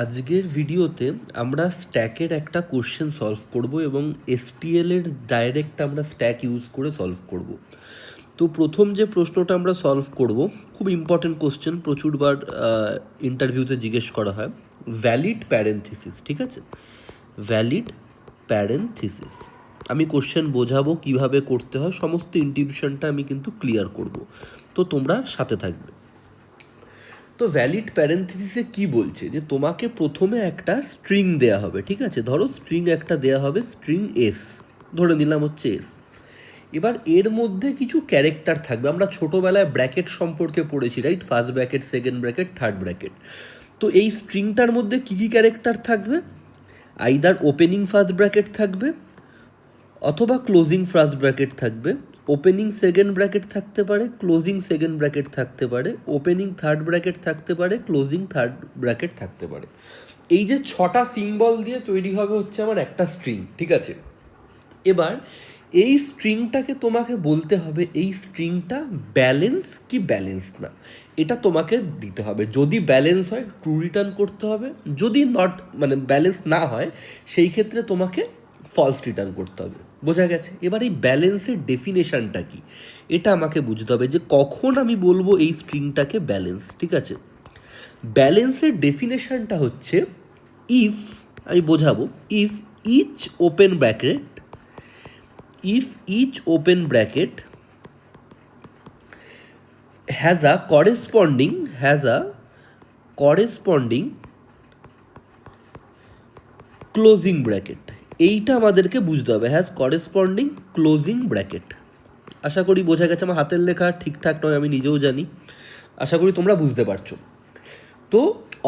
আজকের ভিডিওতে আমরা স্ট্যাকের একটা কোশ্চেন সলভ করব এবং এসটিএল এর ডাইরেক্ট আমরা স্ট্যাক ইউজ করে সলভ করব। তো প্রথম যে প্রশ্নটা আমরা সলভ করব, খুব ইম্পর্টেন্ট কোশ্চেন, প্রচুরবার ইন্টারভিউতে জিজ্ঞেস করা হয়। ভ্যালিড প্যারেন্থিসিস, ঠিক আছে? ভ্যালিড প্যারেন্থিসিস আমি কোশ্চেন বোঝাবো কিভাবে করতে হয়, সমস্ত ইন্টিউশনটা আমি কিন্তু ক্লিয়ার করব, তো তোমরা সাথে থাকবে। তো ভ্যালিড প্যারেন্থিসিসে কি বলছে, যে তোমাকে প্রথমে একটা স্ট্রিং দেয়া হবে, ঠিক আছে? ধরো স্ট্রিং একটা দেয়া হবে, স্ট্রিং এস ধরে নিলাম হচ্ছে এস। এবার এর মধ্যে কিছু ক্যারেক্টার থাকবে। আমরা ছোটোবেলায় ব্র্যাকেট সম্পর্কে পড়েছি, right? First bracket, second bracket, third bracket. তো এই স্ট্রিংটার মধ্যে কী কী ক্যারেক্টার থাকবে? আইদার ওপেনিং ফার্স্ট ব্র্যাকেট থাকবে অথবা ক্লোজিং ফার্স্ট ব্র্যাকেট থাকবে, ওপেনিং সেকেন্ড ব্র্যাকেট থাকতে পারে, ক্লোজিং সেকেন্ড ব্র্যাকেট থাকতে পারে, ওপেনিং থার্ড ব্র্যাকেট থাকতে পারে, ক্লোজিং থার্ড ব্র্যাকেট থাকতে পারে। এই যে 6টা সিম্বল দিয়ে তৈরি হবে হচ্ছে আমার একটা স্ট্রিং, ঠিক আছে? এবার এই স্ট্রিংটাকে তোমাকে বলতে হবে এই স্ট্রিংটা ব্যালেন্স কি ব্যালেন্স না, এটা তোমাকে দিতে হবে। যদি ব্যালেন্স হয় ট্রু রিটার্ন করতে হবে, যদি নট মানে ব্যালেন্স না হয় সেই ক্ষেত্রে তোমাকে ফলস রিটার্ন করতে হবে। বোঝা গেছে? এবার এই ব্যালেন্সের ডেফিনেশনটা কি, এটা আমাকে বুঝতে হবে, যে কখন আমি বলবো এই স্ট্রিংটাকে ব্যালেন্স, ঠিক আছে? ব্যালেন্সের ডেফিনেশনটা হচ্ছে, ইফ, আমি বোঝাবো, if each open bracket if each open bracket has a corresponding closing bracket, এইটা আমাদেরকে বুঝতে হবে, হ্যাজ করেসপন্ডিং ক্লোজিং ব্র্যাকেট। আশা করি বোঝা গেছে। আমার হাতের লেখা ঠিকঠাক নয়, আমি নিজেও জানি, আশা করি তোমরা বুঝতে পারছো। তো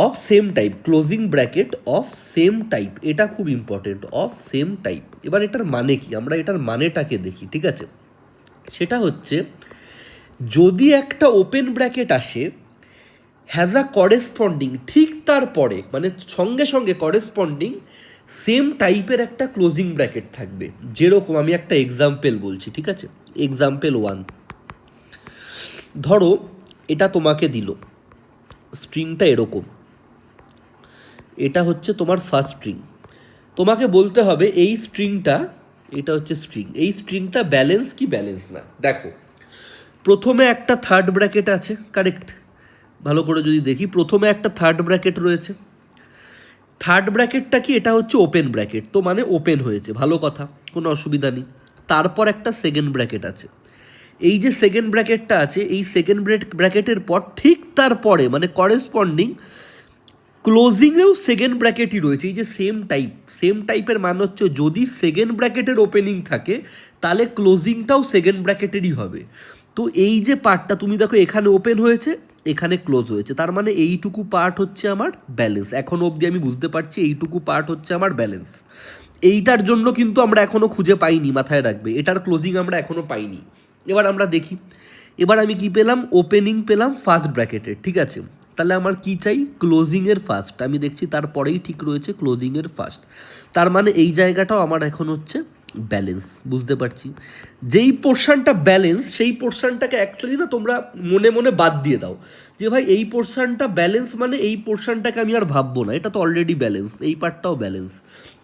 of same type, closing bracket of same type, এটা খুব ইম্পর্টেন্ট, অফ সেম টাইপ। এবার এটার মানে কি, আমরা এটার মানেটাকে দেখি, ঠিক আছে? সেটা হচ্ছে, যদি একটা ওপেন ব্র্যাকেট আসে, হ্যাজ আ করেসপন্ডিং, ঠিক তারপরে মানে সঙ্গে সঙ্গে করেসপন্ডিং সেম টাইপের একটা ক্লোজিং ব্র্যাকেট থাকবে। যেরকম আমি একটা এক্সাম্পল বলছি, ঠিক আছে? এক্সাম্পল 1, ধরো এটা তোমাকে দিল, স্ট্রিংটা এরকম, এটা হচ্ছে তোমার ফার্স্ট স্ট্রিং। তোমাকে বলতে হবে এই স্ট্রিংটা, এটা হচ্ছে স্ট্রিং, এই স্ট্রিংটা ব্যালেন্স কি ব্যালেন্স না। দেখো, প্রথমে একটা থার্ড ব্র্যাকেট আছে, কারেক্ট? ভালো করে যদি দেখি, প্রথমে একটা থার্ড ব্র্যাকেট রয়েছে। থার্ড ব্র্যাকেটটা কি, এটা হচ্ছে ওপেন ব্র্যাকেট, তো মানে ওপেন হয়েছে, ভালো কথা, কোনো অসুবিধা নেই। তারপর একটা সেকেন্ড ব্র্যাকেট আছে। এই যে সেকেন্ড ব্র্যাকেটটা আছে, এই সেকেন্ড ব্র্যাকেটের পর ঠিক তারপরে মানে করেসপন্ডিং ক্লোজিংয়েও সেকেন্ড ব্র্যাকেটই রয়েছে। এই যে সেম টাইপ, সেম টাইপের মানে হচ্ছে, যদি সেকেন্ড ব্র্যাকেটের ওপেনিং থাকে তাহলে ক্লোজিংটাও সেকেন্ড ব্র্যাকেটেরই হবে। তো এই যে পার্টটা তুমি দেখো, এখানে ওপেন হয়েছে, এখানে ক্লোজ হয়েছে, তার মানে এইটুকু পার্ট হচ্ছে আমার ব্যালেন্স। এখন অবধি আমি বুঝতে পারছি এইটুকু পার্ট হচ্ছে আমার ব্যালেন্স। এইটার জন্য কিন্তু আমরা এখনও খুঁজে পাইনি, মাথায় রাখবে, এটার ক্লোজিং আমরা এখনও পাইনি। এবার আমরা দেখি, এবার আমি কি পেলাম, ওপেনিং পেলাম ফার্স্ট ব্র্যাকেটের, ঠিক আছে? তাহলে আমার কি চাই, ক্লোজিংয়ের ফার্স্ট। আমি দেখছি তারপরেই ঠিক রয়েছে ক্লোজিংয়ের ফার্স্ট, তার মানে এই জায়গাটাও আমার এখন হচ্ছে ব্যালেন্স। বুঝতে পারছি, যেই পোর্শনটা ব্যালেন্স সেই পোর্শনটাকে অ্যাকচুয়ালি না তোমরা মনে মনে বাদ দিয়ে দাও, যে ভাই এই পোর্শনটা ব্যালেন্স মানে এই পোর্শনটাকে আমি আর ভাববো না, এটা তো অলরেডি ব্যালেন্স, এই পার্টটাও ব্যালেন্স।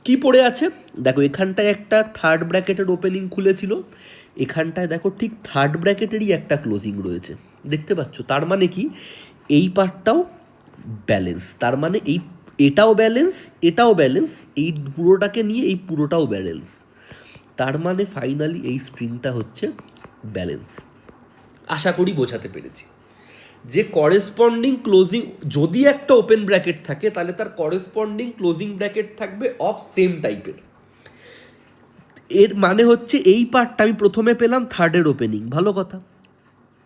কি পড়ে আছে দেখো, এখানটায় একটা থার্ড ব্র্যাকেটের ওপেনিং খুলেছিল, এখানটায় দেখো ঠিক থার্ড ব্র্যাকেটেরই একটা ক্লোজিং রয়েছে, দেখতে পাচ্ছ? তার মানে কি, এই পার্টটাও ব্যালেন্স, তার মানে এটাও ব্যালেন্স, এটাও ব্যালেন্স, এই পুরোটাকে নিয়ে এই পুরোটাও ব্যালেন্স, তার মানে ফাইনালি এই স্ট্রিংটা হচ্ছে ব্যালেন্স। আশা করি বোঝাতে পেরেছি যে করেসপন্ডিং ক্লোজিং, যদি একটা ওপেন ব্র্যাকেট থাকে তাহলে তার করেসপন্ডিং ক্লোজিং ব্র্যাকেট থাকবে অফ সেম টাইপের। এর মানে হচ্ছে এই পার্টটা আমি প্রথমে পেলাম থার্ডের ওপেনিং, ভালো কথা,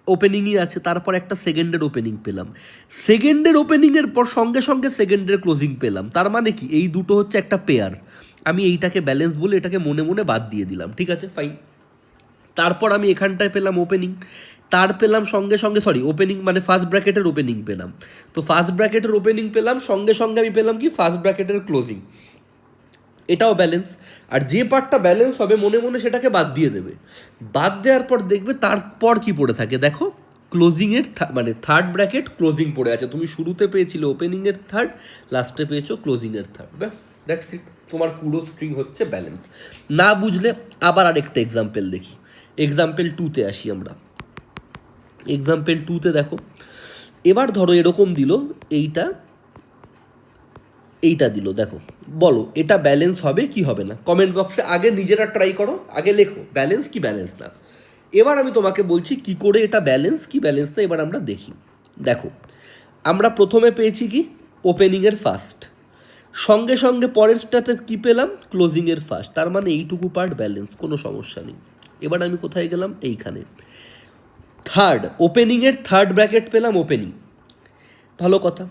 ওপেনিংই আছে, তারপর একটা সেকেন্ডের ওপেনিং পেলাম, সেকেন্ডের ওপেনিংয়ের পর সঙ্গে সঙ্গে সেকেন্ডের ক্লোজিং পেলাম, তার মানে কি এই দুটো হচ্ছে একটা পেয়ার। আমি এইটাকে ব্যালেন্স বলে এটাকে মনে মনে বাদ দিয়ে দিলাম, ঠিক আছে, ফাইন। তারপর আমি এখানটায় পেলাম ওপেনিং, তার পেলাম সঙ্গে সঙ্গে, ওপেনিং মানে ফার্স্ট ব্র্যাকেটের ওপেনিং পেলাম, তো ফার্স্ট ব্র্যাকেটের ওপেনিং পেলাম, সঙ্গে সঙ্গে আমি পেলাম কি, ফার্স্ট ব্র্যাকেটের ক্লোজিং, এটাও ব্যালেন্স। আর যে পার্টটা ব্যালেন্স হবে মনে মনে সেটাকে বাদ দিয়ে দেবে, বাদ দেওয়ার পর দেখবে তারপর কি পড়ে থাকে, দেখো ক্লোজিংয়ের মানে থার্ড ব্র্যাকেট ক্লোজিং পড়ে আছে, তুমি শুরুতে পেয়েছিলে ওপেনিংয়ের থার্ড, লাস্টে পেয়েছো ক্লোজিংয়ের থার্ড, ব্যাস দ্যাটস ইট, তোমার পুরো স্ট্রিং হচ্ছে ব্যালেন্স। না বুঝলে আবার আরেকটা এক্সাম্পল দেখি, এক্সাম্পল 2-তে আসি আমরা। এক্সাম্পল 2-তে দেখো, এবার ধরো এরকম দিল, এইটা দিল, দেখো বলো এটা ব্যালেন্স হবে কি হবে না, কমেন্ট বক্সে আগে নিজেরা ট্রাই করো, আগে লেখো ব্যালেন্স কি ব্যালেন্স না। এবার আমি তোমাকে বলছি কি করে এটা ব্যালেন্স কি ব্যালেন্স না, এবার আমরা দেখি। দেখো আমরা প্রথমে পেয়েছি কি ওপেনিংয়ের ফার্স্ট, সঙ্গে সঙ্গে পরেরটাতে কী পেলাম ক্লোজিংয়ের ফার্স্ট, তার মানে এইটুকু পার্ট ব্যালেন্স, কোনো সমস্যা নেই। এবার আমি কোথায় গেলাম, এইখানে থার্ড ওপেনিংয়ের থার্ড ব্র্যাকেট পেলাম ওপেনিং, ভালো কথা।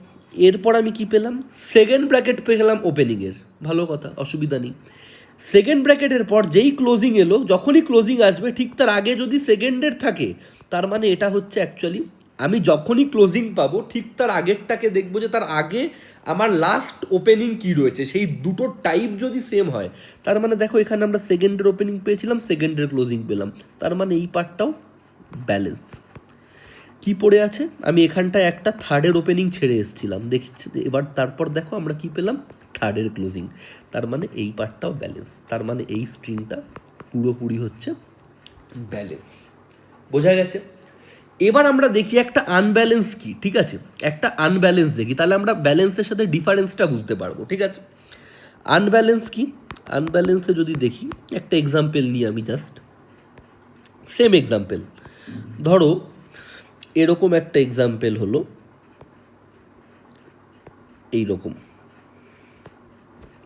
এরপর আমি কি পেলাম, সেকেন্ড ব্র্যাকেট পেলাম ওপেনিংয়ের, ভালো কথা, অসুবিধা নেই। সেকেন্ড ব্র্যাকেটের পর যেই ক্লোজিং এলো, যখনই ক্লোজিং আসবে ঠিক তার আগে যদি সেকেন্ডের থাকে, তার মানে এটা হচ্ছে অ্যাকচুয়ালি আমি যখনই ক্লোজিং পাবো ঠিক তার আগেরটাকে দেখবো যে তার আগে আমার লাস্ট ওপেনিং কি রয়েছে, সেই দুটো টাইপ যদি সেম হয়, তার মানে দেখো এখানে আমরা সেকেন্ডের ওপেনিং পেয়েছিলাম, সেকেন্ডের ক্লোজিং পেলাম, তার মানে এই পার্টটাও ব্যালেন্স। কি পড়ে আছে, আমি এখানটায় একটা থার্ডের ওপেনিং ছেড়ে এসেছিলাম দেখছি, এবার তারপর দেখো আমরা কি পেলাম থার্ডের ক্লোজিং, তার মানে এই পার্টটাও ব্যালেন্স, তার মানে এই স্ট্রিংটা পুরোপুরি হচ্ছে ব্যালেন্স। বোঝা গেছে? এবার আমরা দেখি একটা আনব্যালেন্স কি, ঠিক আছে, একটা আনব্যালেন্স দেখি, তাহলে আমরা ব্যালেন্সের সাথে ডিফারেন্সটা বুঝতে পারবো, ঠিক আছে। আনব্যালেন্স কি, আনব্যালেন্সে যদি দেখি একটা এক্সাম্পল নিই আমি, জাস্ট সেম এক্সাম্পল, ধরো এরকম একটা এক্সাম্পল হলো এইরকম,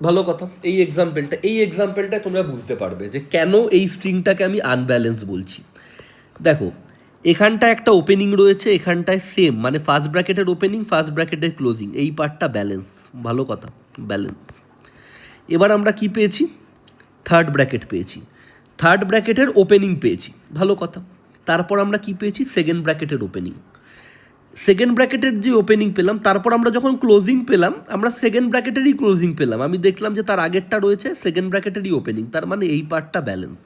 ভালো কথা। এই এক্সাম্পলটা তোমরা বুঝতে পারবে যে কেন এই স্ট্রিংটাকে আমি আনব্যালেন্স বলছি। দেখো এখানটায় একটা ওপেনিং রয়েছে, এখানটায় সেম, মানে ফার্স্ট ব্র্যাকেটের ওপেনিং ফার্স্ট ব্র্যাকেটের ক্লোজিং, এই পার্টটা ব্যালেন্স, ভালো কথা, ব্যালেন্স। এবার আমরা কি পেয়েছি, থার্ড ব্র্যাকেট পেয়েছি, থার্ড ব্র্যাকেটের ওপেনিং পেয়েছি, ভালো কথা। তারপর আমরা কি পেয়েছি, সেকেন্ড ব্র্যাকেটের ওপেনিং, সেকেন্ড ব্র্যাকেটের যে ওপেনিং পেলাম, তারপর আমরা যখন ক্লোজিং পেলাম আমরা সেকেন্ড ব্র্যাকেটেরই ক্লোজিং পেলাম, আমি দেখলাম যে তার আগেরটা রয়েছে সেকেন্ড ব্র্যাকেটেরই ওপেনিং, তার মানে এই পার্টটা ব্যালেন্স,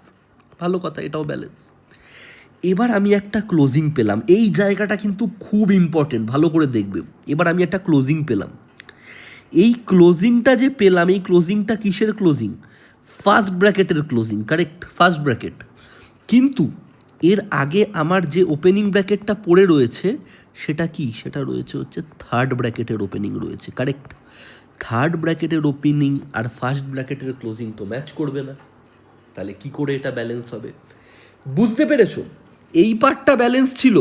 ভালো কথা, এটাও ব্যালেন্স। এবার আমি একটা ক্লোজিং পেলাম, এই জায়গাটা কিন্তু খুব ইম্পর্টেন্ট, ভালো করে দেখবে। এবার আমি একটা ক্লোজিং পেলাম, এই ক্লোজিংটা যে পেলাম, এই ক্লোজিংটা কিসের ক্লোজিং, ফার্স্ট ব্র্যাকেটের ক্লোজিং, কারেক্ট, ফার্স্ট ব্র্যাকেট। কিন্তু এর আগে আমার যে ওপেনিং ব্র্যাকেটটা পড়ে রয়েছে সেটা কি, সেটা রয়েছে হচ্ছে থার্ড ব্র্যাকেটের ওপেনিং রয়েছে, কারেক্ট। থার্ড ব্র্যাকেটের ওপেনিং আর ফার্স্ট ব্র্যাকেটের ক্লোজিং তো ম্যাচ করবে না, তাহলে কি করে এটা ব্যালেন্স হবে, বুঝতে পেরেছো? এই পার্টটা ব্যালেন্স ছিল,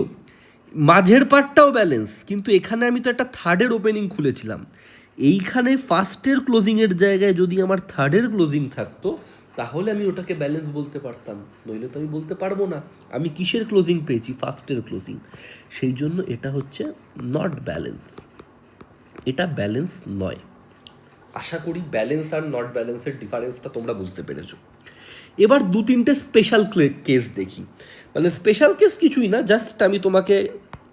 মাঝের পার্টটাও ব্যালেন্স, কিন্তু এখানে আমি তো একটা থার্ডের ওপেনিং খুলেছিলাম, এইখানে ফার্স্টের ক্লোজিংয়ের জায়গায় যদি আমার থার্ডের ক্লোজিং থাকতো তাহলে আমি ওটাকে ব্যালেন্স বলতে পারতাম, নইলে তো আমি বলতে পারবো না। আমি কিসের ক্লোজিং পেয়েছি, ফার্স্টের ক্লোজিং, সেই জন্য এটা হচ্ছে নট ব্যালেন্স, এটা ব্যালেন্স নয়। আশা করি ব্যালেন্স আর নট ব্যালেন্সের ডিফারেন্সটা তোমরা বুঝতে পেরেছো। এবার দু তিনটে স্পেশাল কেস দেখি, মানে স্পেশাল কেস কিছুই না, জাস্ট আমি তোমাকে,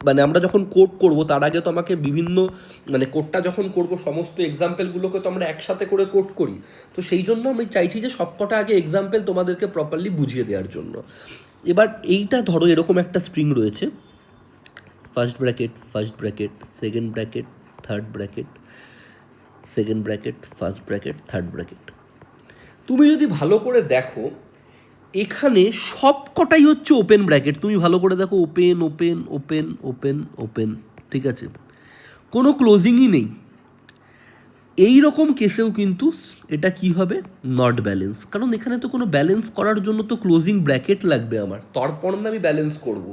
মানে আমরা যখন কোড করব তার আগে তো আমাকে বিভিন্ন, মানে কোডটা যখন করব সমস্ত এক্সাম্পলগুলোকে তো আমরা একসাথে করে কোড করি, তো সেই জন্য আমি চাইছি যে সবকটা আগে এক্সাম্পল তোমাদেরকে প্রপারলি বুঝিয়ে দেওয়ার জন্য। এবার এইটা ধরো এরকম একটা স্ট্রিং রয়েছে, first bracket second bracket third bracket, second bracket first bracket third bracket. তুমি যদি ভালো করে দেখো এখানে সব কটাই হচ্ছে ওপেন ব্র্যাকেট, তুমি ভালো করে দেখো, open open open open open, ঠিক আছে, কোনো ক্লোজিংই নেই। এই রকম কেসেও কিন্তু এটা কি হবে, নট ব্যালেন্স, কারণ এখানে তো কোনো ব্যালেন্স করার জন্য তো ক্লোজিং ব্র্যাকেট লাগবে আমার, তারপর না আমি ব্যালেন্স করব,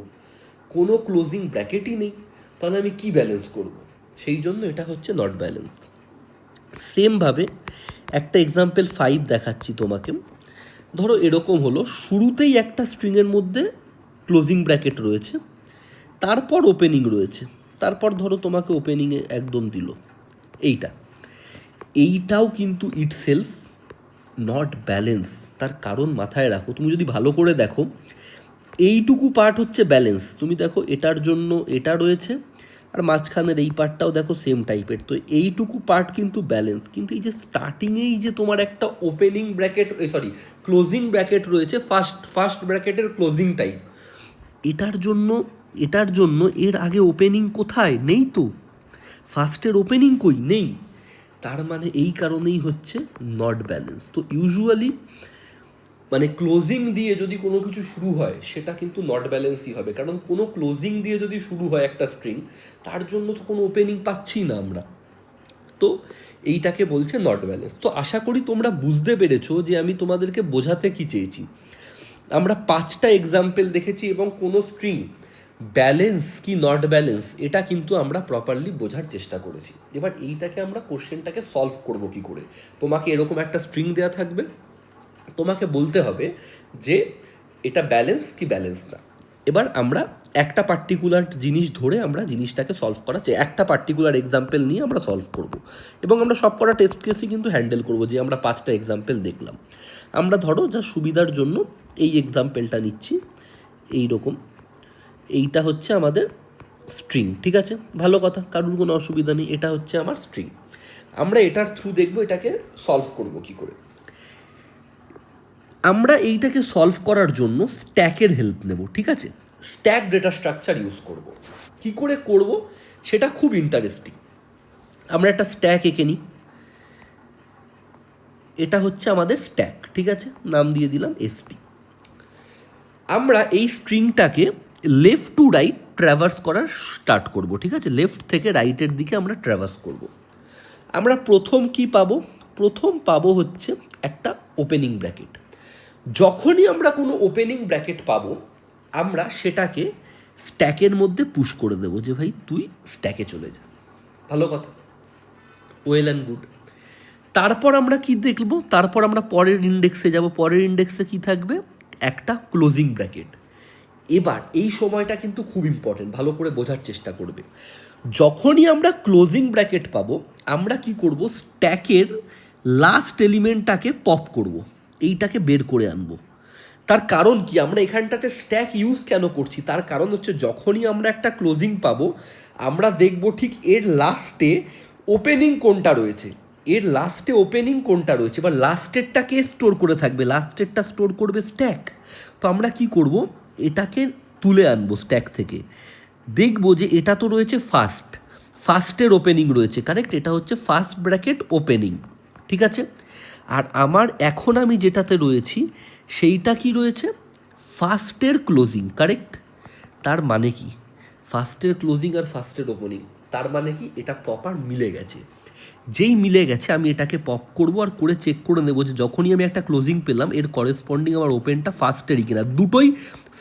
কোনো ক্লোজিং ব্র্যাকেটই নেই, তাহলে আমি কি ব্যালেন্স করব, সেই জন্য এটা হচ্ছে নট ব্যালেন্স। সেমভাবে একটা এক্সাম্পল 5 দেখাচ্ছি তোমাকে, ধরো এরকম হলো, শুরুতেই একটা স্ট্রিংয়ের মধ্যে ক্লোজিং ব্র্যাকেট রয়েছে, তারপর ওপেনিং রয়েছে, তারপর ধরো তোমাকে ওপেনিংয়ে একদম দিল এইটাও কিন্তু ইটসেলফ নট ব্যালেন্স। তার কারণ মাথায় রাখো, তুমি যদি ভালো করে দেখো এইটুকু পার্ট হচ্ছে ব্যালেন্স, তুমি দেখো এটার জন্য এটা রয়েছে, আর মাঝখানের এই পার্টটাও দেখো সেম টাইপের, তো এইটুকু পার্ট কিন্তু ব্যালেন্স, কিন্তু এই যে স্টার্টিংয়েই যে তোমার একটা ওপেনিং ব্র্যাকেট, ক্লোজিং ব্র্যাকেট রয়েছে, ফার্স্ট ব্র্যাকেটের ক্লোজিং টাইপ, এটার জন্য এটার জন্য এর আগে ওপেনিং কোথায়? নেই তো। ফার্স্টের ওপেনিং কই? নেই। তার মানে এই কারণেই হচ্ছে নট ব্যালেন্স। তো ইউজুয়ালি মানে ক্লোজিং দিয়ে যদি কোনো কিছু শুরু হয় সেটা কিন্তু নট ব্যালেন্সই হবে, কারণ কোনো ক্লোজিং দিয়ে যদি শুরু হয় একটা স্ট্রিং, তার জন্য তো কোনো ওপেনিং পাচ্ছি না আমরা। তো এইটাকে বলছে নট ব্যালেন্স। তো আশা করি তোমরা বুঝতে পেরেছো যে আমি তোমাদেরকে বোঝাতে কি চেয়েছি। আমরা 5টা এক্সাম্পল দেখেছি এবং কোনো স্ট্রিং ব্যালেন্স কি নট ব্যালেন্স এটা কিন্তু আমরা প্রপারলি বোঝার চেষ্টা করেছি। এবার এইটাকে আমরা কোশ্চেনটাকে সলভ করব কি করে। তোমাকে এরকম একটা স্ট্রিং দেওয়া থাকবে, তোমাকে বলতে হবে যে এটা ব্যালেন্স কি ব্যালেন্স না। এবার আমরা একটা পার্টিকুলার জিনিস ধরে আমরা জিনিসটাকে সলভ করা চাই, একটা পার্টিকুলার এক্সাম্পল নিয়ে আমরা সলভ করব এবং আমরা সব করা টেস্ট কেসই কিন্তু হ্যান্ডেল করব যে আমরা 5টা এক্সাম্পল দেখলাম। আমরা ধরো যা সুবিধার জন্য এই এক্সাম্পলটা নিচ্ছি, এই রকম, এইটা হচ্ছে আমাদের স্ট্রিং, ঠিক আছে, ভালো কথা, কারোর কোনো অসুবিধা নেই, এটা হচ্ছে আমার স্ট্রিং। আমরা এটার থ্রু দেখব এটাকে সলভ করব কি করে। আমরা এইটাকে সলভ করার জন্য স্ট্যাকের হেল্প নেব, ঠিক আছে, স্ট্যাক ডেটা স্ট্রাকচার ইউজ করব। কি করে করব সেটা খুব ইন্টারেস্টিং। আমরা একটা স্ট্যাক এঁকে নিই, এটা হচ্ছে আমাদের স্ট্যাক, ঠিক আছে, নাম দিয়ে দিলাম এসটি। আমরা এই স্ট্রিংটাকে লেফট টু রাইট ট্র্যাভার্স করার স্টার্ট করব, ঠিক আছে, লেফট থেকে রাইটের দিকে আমরা ট্র্যাভার্স করব। আমরা প্রথম কি পাবো? প্রথম পাবো হচ্ছে একটা ওপেনিং ব্র্যাকেট। যখনই আমরা কোনো ওপেনিং ব্র্যাকেট পাবো আমরা সেটাকে স্ট্যাকের মধ্যে পুশ করে দেবো যে ভাই তুই স্ট্যাকে চলে যা, ভালো কথা, ওয়েল অ্যান্ড গুড। তারপর আমরা কি দেখব? তারপর আমরা পরের ইন্ডেক্সে যাব। পরের ইন্ডেক্সে কি থাকবে? একটা ক্লোজিং ব্র্যাকেট। এবার এই সময়টা কিন্তু খুব ইম্পর্টেন্ট, ভালো করে বোঝার চেষ্টা করবে। যখনই আমরা ক্লোজিং ব্র্যাকেট পাবো আমরা কি করব? স্ট্যাকের লাস্ট এলিমেন্টটাকে পপ করব, এইটাকে বের করে আনবো। তার কারণ কি? আমরা এখানটাতে স্ট্যাক ইউজ কেন করছি? তার কারণ হচ্ছে যখনই আমরা একটা ক্লোজিং পাবো আমরা দেখব ঠিক এর লাস্টে ওপেনিং কোনটা রয়েছে, এর লাস্টে ওপেনিং কোনটা রয়েছে, বা লাস্টেরটাকে স্টোর করে থাকবে, লাস্টেরটা স্টোর করবে স্ট্যাক। তো আমরা কি করব? এটাকে তুলে আনবো স্ট্যাক থেকে, দেখব যে এটা তো রয়েছে ফার্স্টের ওপেনিং রয়েছে, কারেক্ট, এটা হচ্ছে ফার্স্ট ব্র্যাকেট ওপেনিং, ঠিক আছে। আর আমার এখন আমি যেটাতে রয়েছি সেইটা কি রয়েছে? ফার্স্টের ক্লোজিং, কারেক্ট। তার মানে কি? ফার্স্টের ক্লোজিং আর ফার্স্টের ওপেনিং, তার মানে কি এটা প্রপার মিলে গেছে। যেই মিলে গেছে আমি এটাকে পপ করব আর করে চেক করে নেবো যে যখনই আমি একটা ক্লোজিং পেলাম এর করেসপন্ডিং আমার ওপেনটা ফার্স্টেরই কিনা, দুটোই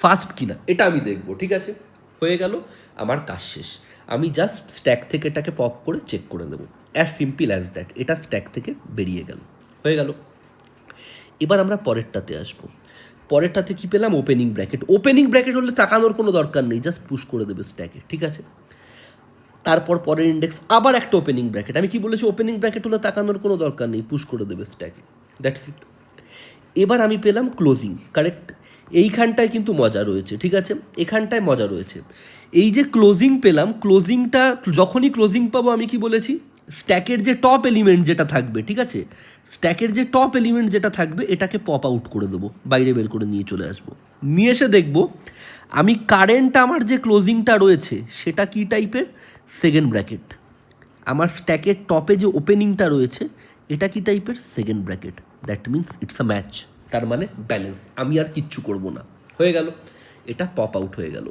ফার্স্ট কিনা, এটা আমি দেখবো, ঠিক আছে। হয়ে গেল, আমার কাজ শেষ। আমি জাস্ট স্ট্যাক থেকে এটাকে পপ করে চেক করে দেবো, অ্যাজ সিম্পল অ্যাজ দ্যাট। এটা স্ট্যাক থেকে বেরিয়ে গেল, হয়ে গেল। এবার আমরা পরেরটাতে আসবো। পরেরটাতে কি পেলাম? Opening bracket. ওপেনিং ব্র্যাকেট হলে তাকানোর কোনো দরকার নেই, জাস্ট পুশ করে দেবে স্ট্যাকে, ঠিক আছে। তারপর পরের ইন্ডেক্স আবার একটা ওপেনিং ব্র্যাকেট। আমি কি বলেছি? ওপেনিং ব্র্যাকেট হলে তাকানোর কোনো দরকার নেই, পুশ করে দেবে স্ট্যাকে, দ্যাটস ইট। এবার আমি পেলাম ক্লোজিং, কারেক্ট। এইখানটায় কিন্তু মজা রয়েছে, ঠিক আছে, এখানটায় মজা রয়েছে। এই যে ক্লোজিং পেলাম, ক্লোজিংটা যখনই ক্লোজিং পাবো আমি কি বলেছি? স্ট্যাকের যে টপ এলিমেন্ট যেটা থাকবে, ঠিক আছে, স্ট্যাকের যে টপ এলিমেন্ট যেটা থাকবে এটাকে পপ আউট করে দেবো, বাইরে বের করে নিয়ে চলে আসবো। নিয়ে এসে দেখবো আমি কারেন্ট আমার যে ক্লোজিংটা রয়েছে সেটা কী টাইপের? Second bracket. আমার স্ট্যাকের টপে যে ওপেনিংটা রয়েছে এটা কি টাইপের? Second bracket. That means it's a match, তার মানে ব্যালেন্স। আমি আর কিচ্ছু করব না, হয়ে গেল, এটা পপ আউট হয়ে গেল।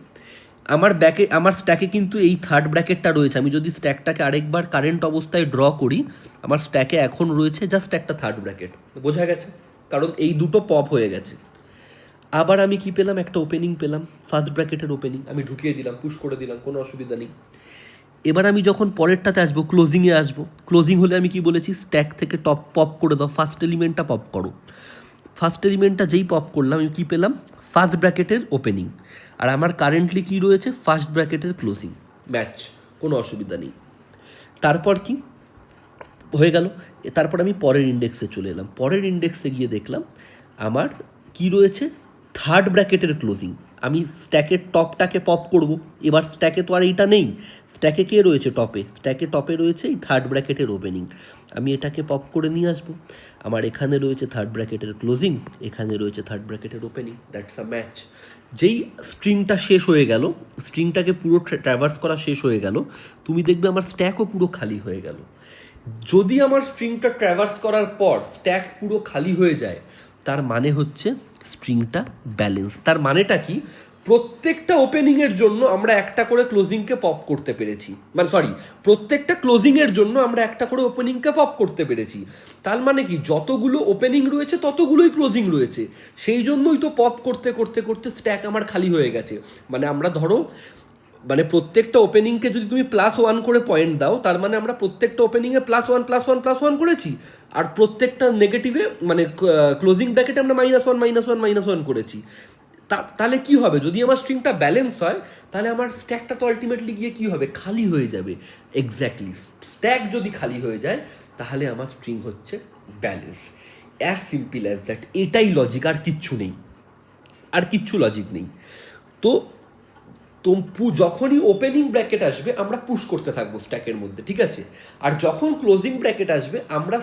আমার স্ট্যাকে কিন্তু এই থার্ড ব্র্যাকেটটা রয়েছে। আমি যদি স্ট্যাকটাকে আরেকবার কারেন্ট অবস্থায় ড্র করি আমার স্ট্যাকে এখন রয়েছে জাস্ট একটা থার্ড ব্র্যাকেট, বোঝা গেছে, কারণ এই দুটো পপ হয়ে গেছে। আবার আমি কি পেলাম? একটা ওপেনিং পেলাম, ফার্স্ট ব্র্যাকেটের ওপেনিং, আমি ঢুকিয়ে দিলাম, পুশ করে দিলাম, কোনো অসুবিধা নেই। এবার আমি যখন পরেরটাতে আসবো, ক্লোজিংয়ে আসবো, ক্লোজিং হলে আমি কি বলেছি? স্ট্যাক থেকে টপ পপ করে দাও, ফার্স্ট এলিমেন্টটা পপ করো। ফার্স্ট এলিমেন্টটা যেই পপ করলাম আমি কী পেলাম? ফার্স্ট ব্র্যাকেটের ওপেনিং। আর আমার কারেন্টলি কী রয়েছে? ফার্স্ট ব্র্যাকেটের ক্লোজিং, ম্যাচ, কোনো অসুবিধা নেই। তারপর কি হয়ে গেল? তারপর আমি পরের ইন্ডেক্সে চলে এলাম। পরের ইন্ডেক্সে গিয়ে দেখলাম আমার কি রয়েছে? থার্ড ব্র্যাকেটের ক্লোজিং। আমি স্ট্যাকের টপটাকে পপ করব। এবার স্ট্যাকে তো আর এইটা নেই, স্ট্যাকে কে রয়েছে টপে, স্ট্যাকে টপে রয়েছে এই থার্ড ব্র্যাকেটের ওপেনিং। আমি এটাকে পপ করে নিয়ে আসবো, আমার এখানে রয়েছে থার্ড ব্র্যাকেটের ক্লোজিং, এখানে রয়েছে থার্ড ব্র্যাকেটের ওপেনিং, দ্যাটস আ ম্যাচ। যেই স্ট্রিংটা শেষ হয়ে গেল, স্ট্রিংটাকে পুরো ট্র্যাভার্স করা শেষ হয়ে গেল, তুমি দেখবে আমার স্ট্যাকও পুরো খালি হয়ে গেল। যদি আমার স্ট্রিংটা ট্র্যাভার্স করার পর স্ট্যাক পুরো খালি হয়ে যায়, তার মানে হচ্ছে স্ট্রিংটা ব্যালেন্স। তার মানেটা কি, প্রত্যেকটা ওপেনিংয়ের জন্য আমরা একটা করে ক্লোজিংকে পপ করতে পেরেছি, মানে সরি, প্রত্যেকটা ক্লোজিংয়ের জন্য আমরা একটা করে ওপেনিংকে পপ করতে পেরেছি। তার মানে কি, যতগুলো ওপেনিং রয়েছে ততগুলোই ক্লোজিং রয়েছে, সেই জন্যই তো পপ করতে করতে করতে স্ট্যাক আমার খালি হয়ে গেছে। মানে আমরা ধরো, মানে প্রত্যেকটা ওপেনিংকে যদি তুমি +1 করে পয়েন্ট দাও, তার মানে আমরা প্রত্যেকটা ওপেনিংয়ে +1 +1 +1 করেছি, আর প্রত্যেকটা নেগেটিভে মানে ক্লোজিং ব্র্যাকেটে আমরা -1 -1 -1 করেছি। তাহলে কি হবে, যদি আমার স্ট্রিংটা ব্যালেন্স হয়, তাহলে আমার স্ট্যাকটা তো আলটিমেটলি গিয়ে কি হবে, খালি হয়ে যাবে। এক্স্যাক্টলি, স্ট্যাক যদি খালি হয়ে যায় তাহলে আমার স্ট্রিং হচ্ছে balance. As simple as that, এটাই লজিক, আর কিচ্ছু নেই, আর কিচ্ছু লজিক নেই। তো যখনই ওপেনিং ব্র্যাকেট আসবে আমরা পুশ করতে থাকবো স্ট্যাকের মধ্যে, ঠিক আছে। আর যখন ক্লোজিং ব্র্যাকেট আসবে আমরা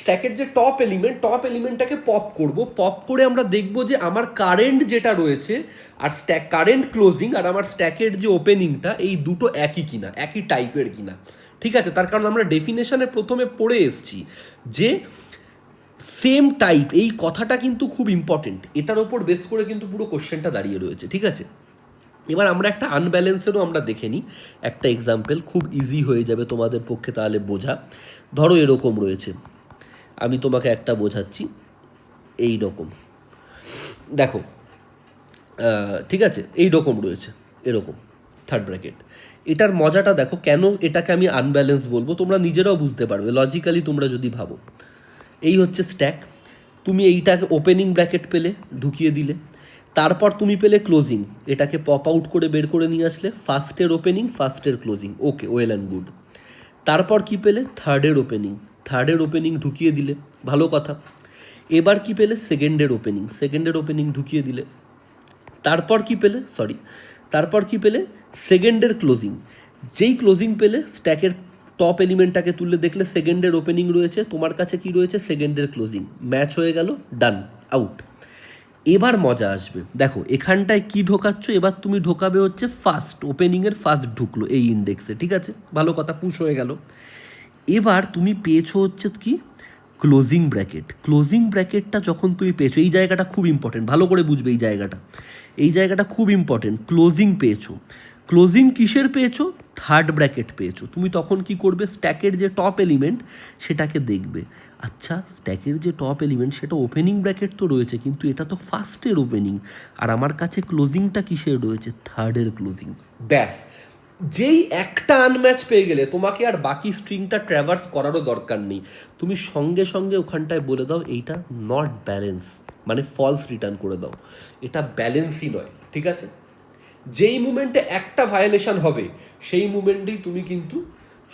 স্ট্যাকের যে টপ এলিমেন্টটাকে পপ করব। পপ করে আমরা দেখব যে আমার কারেন্ট যেটা রয়েছে আর কারেন্ট ক্লোজিং আর আমার স্ট্যাকের যে ওপেনিংটা, এই দুটো একই কিনা, একই টাইপের কিনা, ঠিক আছে। তার কারণ আমরা ডেফিনেশনে প্রথমে পড়ে এসেছি যে সেম টাইপ, এই কথাটা কিন্তু খুব ইম্পর্টেন্ট, এটার ওপর বেস করে কিন্তু পুরো কোশ্চেনটা দাঁড়িয়ে রয়েছে, ঠিক আছে। এবার আমরা একটা আনব্যালেন্সেরও আমরা দেখে নিই, একটা এক্সাম্পল, খুব ইজি হয়ে যাবে তোমাদের পক্ষে তাহলে বোঝা। ধরো এরকম রয়েছে, আমি তোমাকে একটা বোঝাচ্ছি, এই রকম দেখো, ঠিক আছে, এই রকম রয়েছে, এরকম থার্ড ব্র্যাকেট। এটার মজাটা দেখো, কেন এটাকে আমি আনব্যালেন্স বলবো তোমরা নিজেরাও বুঝতে পারবে লজিক্যালি, তোমরা যদি ভাবো। এই হচ্ছে স্ট্যাক, তুমি এইটাকে ওপেনিং ব্র্যাকেট পেলে, ঢুকিয়ে দিলে, তারপর তুমি পেলে ক্লোজিং, এটাকে পপ আউট করে বের করে নিয়ে আসলে, ফার্স্টের ওপেনিং ফার্স্টের closing, okay, well and good. তারপর কি পেলে, থার্ডের ওপেনিং ঢুকিয়ে দিলে, ভালো কথা। এবার কি পেলে, সেকেন্ডের ওপেনিং ঢুকিয়ে দিলে। তারপর কি পেলে, সেকেন্ডের ক্লোজিং। যেই ক্লোজিং পেলে, স্ট্যাকের টপ এলিমেন্টটাকে তুললে দেখলে সেকেন্ডের ওপেনিং রয়েছে, তোমার কাছে কি রয়েছে, সেকেন্ডের ক্লোজিং, ম্যাচ হয়ে গেল, ডান, আউট। এবার মজা আসবে, দেখো এখানটায় কি ঢোকাচ্ছ, এবার তুমি ঢোকাবে হচ্ছে ফার্স্ট, ওপেনিংয়ের ফার্স্ট ঢুকলো এই ইন্ডেক্সে, ঠিক আছে, ভালো কথা, পুশ হয়ে গেল। এবার তুমি পেয়েছো হচ্ছে কি, ক্লোজিং ব্র্যাকেটটা যখন তুমি পেয়েছো, এই জায়গাটা খুব ইম্পর্টেন্ট, ভালো করে বুঝবে এই জায়গাটা খুব ইম্পর্টেন্ট। ক্লোজিং কিসের পেয়েছো, থার্ড ব্র্যাকেট পেয়েছো। তুমি তখন কি করবে, স্ট্যাকের যে টপ এলিমেন্ট সেটাকে দেখবে, আচ্ছা স্ট্যাকের যে টপ এলিমেন্ট সেটা ওপেনিং ব্র্যাকেট তো রয়েছে, কিন্তু এটা তো ফার্স্টের ওপেনিং, আর আমার কাছে ক্লোজিংটা কিসের রয়েছে, থার্ডের ক্লোজিং। ব্যাস, যেই একটা আনম্যাচ পেয়ে গেলে তোমাকে আর বাকি স্ট্রিংটা ট্র্যাভার্স করারও দরকার নেই, তুমি সঙ্গে সঙ্গে ওখানটায় বলে দাও এইটা নট ব্যালেন্স, মানে ফলস রিটার্ন করে দাও, এটা ব্যালেন্সই নয়, ঠিক আছে। যেই মুমেন্টে একটা ভায়োলেশন হবে সেই মুমেন্টেই তুমি কিন্তু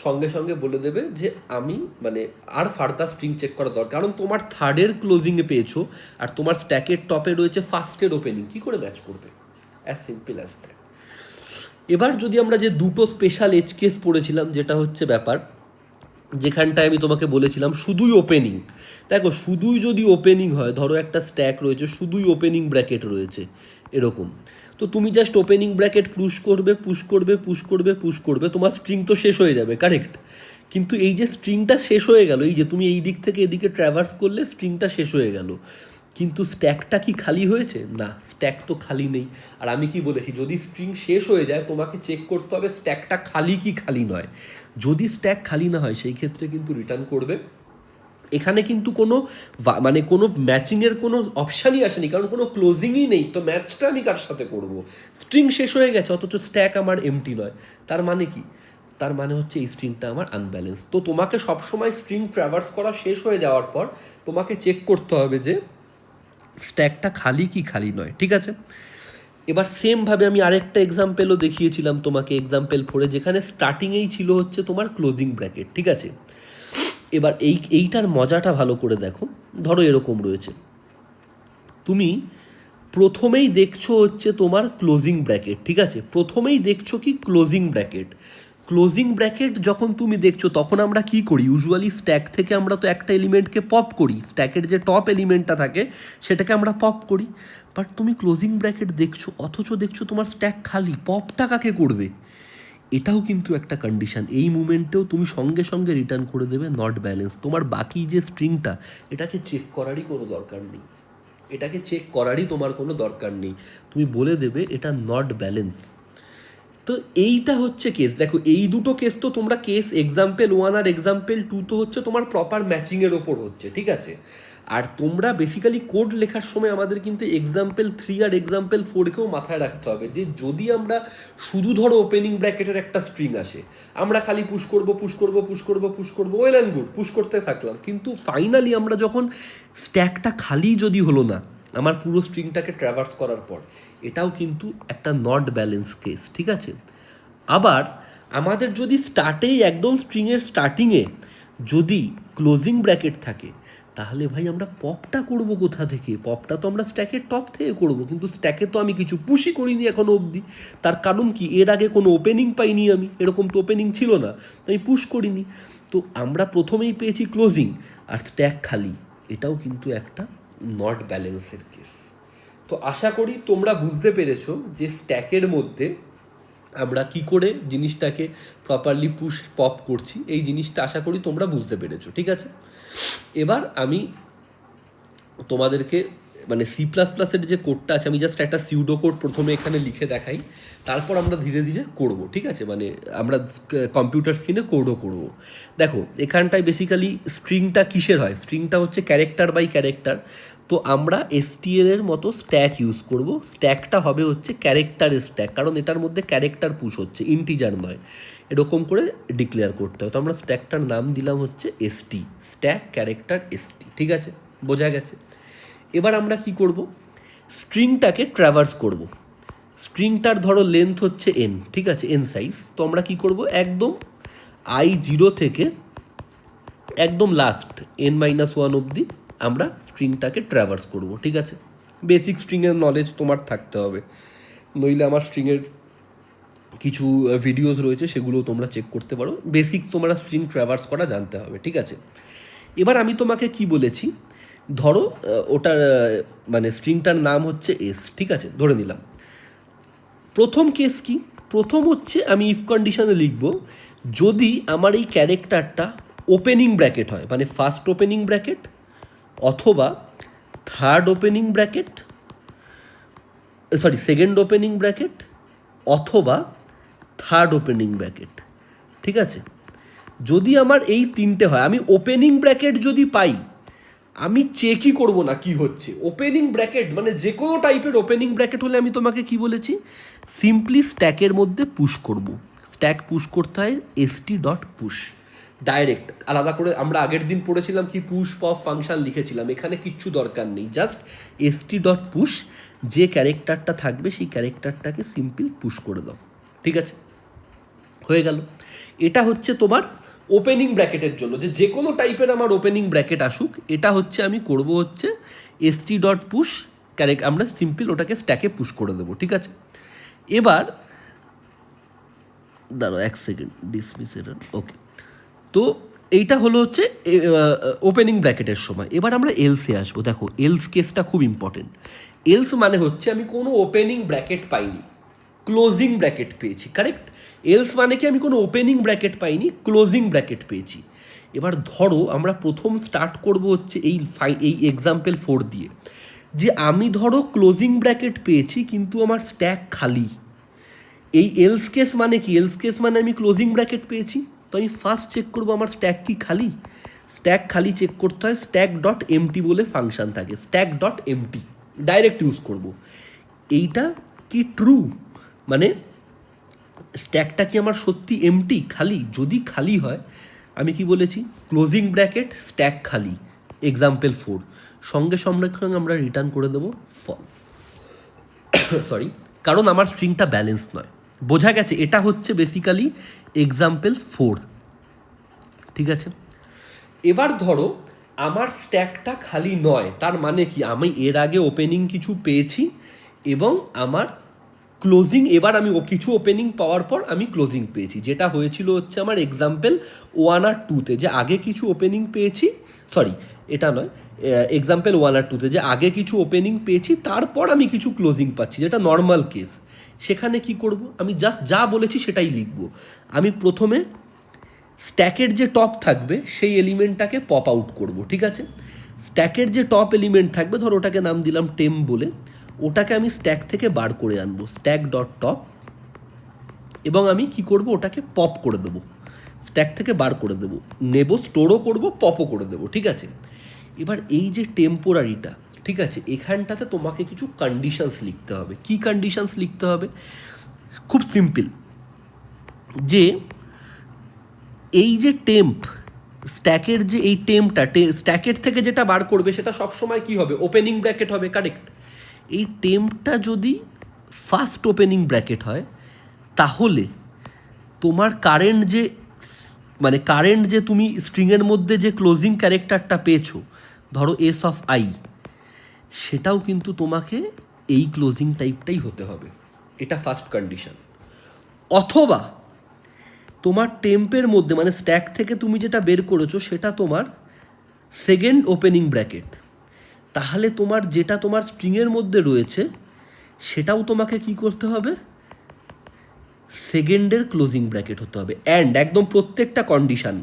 সঙ্গে সঙ্গে বলে দেবে যে আমি মানে আর ফার্দার স্ট্রিং চেক করা দরকার, কারণ তোমার থার্ডের ক্লোজিংয়ে পেয়েছো আর তোমার স্ট্যাকের টপে রয়েছে ফার্স্টের ওপেনিং, কী করে ম্যাচ করবে, অ্যাজ সিম্পল অ্যাজ দ্যাট। এবার যদি আমরা যে দুটো স্পেশাল এজ কেস পড়েছিলাম, যেটা হচ্ছে ব্যাপার যেখানটায় আমি তোমাকে বলেছিলাম শুধুই ওপেনিং, দেখো শুধুই যদি ওপেনিং হয়, ধরো একটা স্ট্যাক রয়েছে, শুধুই ওপেনিং ব্র্যাকেট রয়েছে এরকম, তো তুমি জাস্ট ওপেনিং ব্র্যাকেট পুশ করবে, তোমার স্ট্রিং তো শেষ হয়ে যাবে, কারেক্ট। কিন্তু এই যে স্ট্রিংটা শেষ হয়ে গেল, এই যে তুমি এই দিক থেকে এদিকে ট্র্যাভার্স করলে স্ট্রিংটা শেষ হয়ে গেল, কিন্তু স্ট্যাকটা কি খালি হয়েছে, না, স্ট্যাক তো খালি নেই। আর আমি কি বলেছি, যদি স্ট্রিং শেষ হয়ে যায় তোমাকে চেক করতে হবে স্ট্যাকটা খালি কি খালি নয়। যদি স্ট্যাক খালি না হয় সেই ক্ষেত্রে কিন্তু রিটার্ন করবে। এখানে কিন্তু কোনো মানে কোনো ম্যাচিংয়ের কোনো অপশানই আসেনি, কারণ কোনো ক্লোজিংই নেই, তো ম্যাচটা আমি কার সাথে করব। স্ট্রিং শেষ হয়ে গেছে অথচ স্ট্যাক আমার এমটি নয়, তার মানে কি, তার মানে হচ্ছে এই স্ট্রিংটা আমার আনব্যালেন্স। তো তোমাকে সবসময় স্ট্রিং ট্র্যাভার্স করা শেষ হয়ে যাওয়ার পর তোমাকে চেক করতে হবে যে স্ট্যাকটা খালি কি খালি নয়, ঠিক আছে। এবার সেমভাবে আমি আরেকটা এক্সাম্পেলও দেখিয়েছিলাম তোমাকে, এক্সাম্পল 4, যেখানে স্টার্টিংয়েই ছিল হচ্ছে তোমার ক্লোজিং ব্র্যাকেট, ঠিক আছে। এবার এইটার মজাটা ভালো করে দেখো, ধরো এরকম রয়েছে, তুমি প্রথমেই দেখছো হচ্ছে তোমার ক্লোজিং ব্র্যাকেট, ঠিক আছে, প্রথমেই দেখছো কি ক্লোজিং ব্র্যাকেট। ক্লোজিং ব্র্যাকেট যখন তুমি দেখছো তখন আমরা কি করি, ইউজুয়ালি স্ট্যাক থেকে আমরা তো একটা এলিমেন্টকে পপ করি, স্ট্যাকের যে টপ এলিমেন্টটা থাকে সেটাকে আমরা পপ করি। বাট তুমি ক্লোজিং ব্র্যাকেট দেখছো অথচ দেখছো তোমার স্ট্যাক খালি, পপটা কাকে করবে? এটাও কিন্তু একটা কন্ডিশন। এই মুমেন্টেও তুমি সঙ্গে সঙ্গে রিটার্ন করে দেবে নট ব্যালেন্স। তোমার বাকি যে স্ট্রিংটা এটাকে চেক করারই কোনো দরকার নেই, এটাকে চেক করারই তোমার কোনো দরকার নেই, তুমি বলে দেবে এটা নট ব্যালেন্স। তো এইটা হচ্ছে কেস। দেখো এই দুটো কেস তো তোমরা কেস এক্সাম্পল 1 আর এক্সাম্পল 2 তো হচ্ছে তোমার প্রপার ম্যাচিংয়ের ওপর হচ্ছে, ঠিক আছে। আর তোমরা বেসিক্যালি কোড লেখার সময় আমাদের কিন্তু এক্সাম্পল 3 আর এক্সাম্পল 4কেও মাথায় রাখতে হবে যে যদি আমরা শুধু ধরো ওপেনিং ব্র্যাকেটের একটা স্ট্রিং আসে, আমরা খালি পুশ করবো ওয়েল অ্যান্ড গুড, পুশ করতে থাকলাম, কিন্তু ফাইনালি আমরা যখন স্ট্যাকটা খালি যদি হলো না আমার পুরো স্ট্রিংটাকে ট্র্যাভার্স করার পর, এটাও কিন্তু একটা নট ব্যালেন্স কেস, ঠিক আছে। আবার আমাদের যদি স্টার্টেই একদম স্ট্রিংয়ের স্টার্টিংয়ে যদি ক্লোজিং ব্র্যাকেট থাকে, তাহলে ভাই আমরা পপটা করব কোথা থেকে? পপটা তো আমরা স্ট্যাকের টপ থেকে করব, কিন্তু স্ট্যাকে তো আমি কিছু পুশই করিনি এখনো অবধি। তার কারণ কি, এর আগে কোনো ওপেনিং পাইনি আমি, এরকম তো ওপেনিং ছিল না, তো আমি পুশ করিনি। তো আমরা প্রথমেই পেয়েছি ক্লোজিং আর স্ট্যাক খালি, এটাও কিন্তু একটা নট ব্যালেন্সের কেস। তো আশা করি তোমরা বুঝতে পেরেছো যে স্ট্যাকের মধ্যে আমরা কি করে জিনিসটাকে প্রপারলি পুশ পপ করছি, এই জিনিসটা আশা করি তোমরা বুঝতে পেরেছো, ঠিক আছে। এবার আমি তোমাদেরকে মানে C++-এর যে কোডটা আছে, আমি জাস্ট একটা সিউডো কোড প্রথমে এখানে লিখে দেখাই, তারপর আমরা ধীরে ধীরে করব, ঠিক আছে। মানে আমরা কম্পিউটার স্ক্রিনে কোডও করব। দেখো এখানটায় বেসিক্যালি স্ট্রিংটা কিসের হয়, স্ট্রিংটা হচ্ছে ক্যারেক্টার বাই ক্যারেক্টার। তো আমরা STL এর মতো স্ট্যাক ইউজ করব, স্ট্যাকটা হবে হচ্ছে ক্যারেক্টারের স্ট্যাক, কারণ এটার মধ্যে ক্যারেক্টার পুশ হচ্ছে, ইন্টিজার নয়, এরকম করে ডিক্লেয়ার করতে হয়। তো আমরা স্ট্যাকটার নাম দিলাম হচ্ছে ST, স্ট্যাক ক্যারেক্টার ST, ঠিক আছে, বোঝা গেছে। এবার আমরা কি করব, স্ট্রিংটাকে ট্র্যাভার্স করব। স্ট্রিংটার ধরো লেন্থ হচ্ছে n, ঠিক আছে, n সাইজ। তো আমরা কি করব, একদম I0 থেকে একদম লাস্ট n-1 অবধি আমরা স্ট্রিংটাকে ট্র্যাভার্স করব, ঠিক আছে। বেসিক স্ট্রিংয়ের নলেজ তোমার থাকতে হবে, নইলে আমার স্ট্রিংয়ের কিছু ভিডিওস রয়েছে সেগুলো তোমরা চেক করতে পারো। বেসিক তোমরা স্ট্রিং ট্র্যাভার্স করা জানতে হবে, ঠিক আছে। এবার আমি তোমাকে কি বলেছি, ধরো ওটার মানে স্ট্রিংটার নাম হচ্ছে S, ঠিক আছে, ধরে নিলাম। প্রথম কেস কি, প্রথম হচ্ছে আমি ইফ কন্ডিশনে লিখব যদি আমার এই ক্যারেক্টারটা ওপেনিং ব্র্যাকেট হয়, মানে ফার্স্ট ওপেনিং ব্র্যাকেট অথবা third opening bracket, sorry second opening bracket অথবা থার্ড ওপেনিং ব্র্যাকেট, ঠিক আছে। যদি আমার এই তিনটে হয়, আমি ওপেনিং ব্র্যাকেট যদি পাই, আমি চেকই করব না কি হচ্ছে। ওপেনিং ব্র্যাকেট মানে যে কোনো টাইপের ওপেনিং ব্র্যাকেট হলে আমি তোমাকে কি বলেছি, সিম্পলি স্ট্যাকের মধ্যে পুশ করব। স্ট্যাক পুশ করতে হয় st.push ডাইরেক্ট, আলাদা করে আমরা আগের দিন পড়েছিলাম কি পুশ পপ ফাংশন লিখেছিলাম, এখানে কিচ্ছু দরকার নেই, জাস্ট st.push, যে ক্যারেক্টারটা থাকবে সেই ক্যারেক্টারটাকে সিম্পল পুশ করে দাও, ঠিক আছে, হয়ে গেল। এটা হচ্ছে তোমার ওপেনিং ব্র্যাকেটের জন্য, যে কোনো টাইপের আমার ওপেনিং ব্র্যাকেট আসুক, এটা হচ্ছে আমি করব হচ্ছে st.push আমরা সিম্পল ওটাকে স্ট্যাকে পুশ করে দেবো, ঠিক আছে। এবার দাঁড়ো এক সেকেন্ড, ডিসমিস এরর, ওকে। তো এইটা হলো হচ্ছে ওপেনিং ব্র্যাকেটের সময়। এবার আমরা এলসে আসবো। দেখো এলস কেসটা খুব ইম্পর্টেন্ট। এলস মানে হচ্ছে আমি কোনো ওপেনিং ব্র্যাকেট পাইনি, ক্লোজিং ব্র্যাকেট পেয়েছি, কারেক্ট। এলস মানে কি আমি কোনো ওপেনিং ব্র্যাকেট পাইনি, ক্লোজিং ব্র্যাকেট পেয়েছি। এবার ধরো আমরা প্রথম স্টার্ট করব হচ্ছে এই এক্সাম্পল 4 দিয়ে, যে আমি ধরো ক্লোজিং ব্র্যাকেট পেয়েছি কিন্তু আমার স্ট্যাক খালি। এই এলস কেস মানে কি, এলস কেস মানে আমি ক্লোজিং ব্র্যাকেট পেয়েছি, তো আমি ফার্স্ট চেক করবো আমার স্ট্যাক কি খালি। স্ট্যাক খালি চেক করতে হয়, stack.empty বলে ফাংশন থাকে, stack.empty ডাইরেক্ট ইউজ করব। এইটা কি ট্রু, মানে স্ট্যাকটা কি আমার সত্যি এমটি খালি? যদি খালি হয় আমি কি বলেছি, ক্লোজিং ব্র্যাকেট স্ট্যাক খালি এক্সাম্পল 4, সঙ্গে সঙ্গে আমরা রিটার্ন করে দেবো ফলস, সরি, কারণ আমার স্ট্রিংটা ব্যালেন্স নয়। বোঝা গেছে, এটা হচ্ছে বেসিক্যালি এক্সাম্পল 4, ঠিক আছে। এবার ধরো আমার স্ট্যাকটা খালি নয়, তার মানে কি আমি এর আগে ওপেনিং কিছু পেয়েছি এবং আমার ক্লোজিং, এবার আমি কিছু ওপেনিং পাওয়ার পর আমি ক্লোজিং পেয়েছি, যেটা হয়েছিল হচ্ছে আমার এক্সাম্পল 1 আর 2-তে, যে আগে কিছু ওপেনিং পেয়েছি, সরি এটা নয়, এক্সাম্পল 1 আর 2-তে যে আগে কিছু ওপেনিং পেয়েছি তারপর আমি কিছু ক্লোজিং পাচ্ছি, যেটা নর্মাল কেস। সেখানে কি করব, আমি জাস্ট যা বলেছি সেটাই লিখব। আমি প্রথমে স্ট্যাকের যে টপ থাকবে সেই এলিমেন্টটাকে পপ আউট করব, ঠিক আছে? স্ট্যাকের যে টপ এলিমেন্ট থাকবে, ধর ওটাকে নাম দিলাম টেম বলে, ওটাকে আমি স্ট্যাক থেকে বার করে আনবো, স্ট্যাক ডট টপ, এবং আমি কি করব, ওটাকে পপ করে দেবো, স্ট্যাক থেকে বার করে দেবো, নেব, স্টোরও করব, পপও করে দেবো, ঠিক আছে? এবার এই যে টেম্পোরারিটা, ঠিক আছে, এখানটাতে তোমাকে কিছু কন্ডিশনস লিখতে হবে। কি কন্ডিশনস লিখতে হবে? খুব সিম্পল, যে এই যে টেম্প, স্ট্যাকের যে এই টেম্পটা স্ট্যাকের থেকে যেটা বার করবে সেটা সবসময় কি হবে, ওপেনিং ব্র্যাকেট হবে, কারেক্ট? এই টেম্পটা যদি ফার্স্ট ওপেনিং ব্র্যাকেট হয়, তাহলে তোমার কারেন্ট যে, মানে কারেন্ট যে তুমি স্ট্রিংয়ের মধ্যে যে ক্লোজিং ক্যারেক্টারটা পেয়েছো, ধরো এস অফ আই, সেটাও কিন্তু তোমাকে এই ক্লোজিং টাইপটাই হতে হবে, এটা ফার্স্ট কন্ডিশন। অথবা তোমার টেম্পের মধ্যে, মানে স্ট্যাক থেকে তুমি যেটা বের করেছো সেটা তোমার সেকেন্ড ওপেনিং ব্র্যাকেট, তাহলে তোমার যেটা তোমার স্ট্রিংয়ের মধ্যে রয়েছে সেটাও তোমাকে কি করতে হবে, সেকেন্ডের ক্লোজিং ব্র্যাকেট হতে হবে। অ্যান্ড একদম প্রত্যেকটা কন্ডিশান,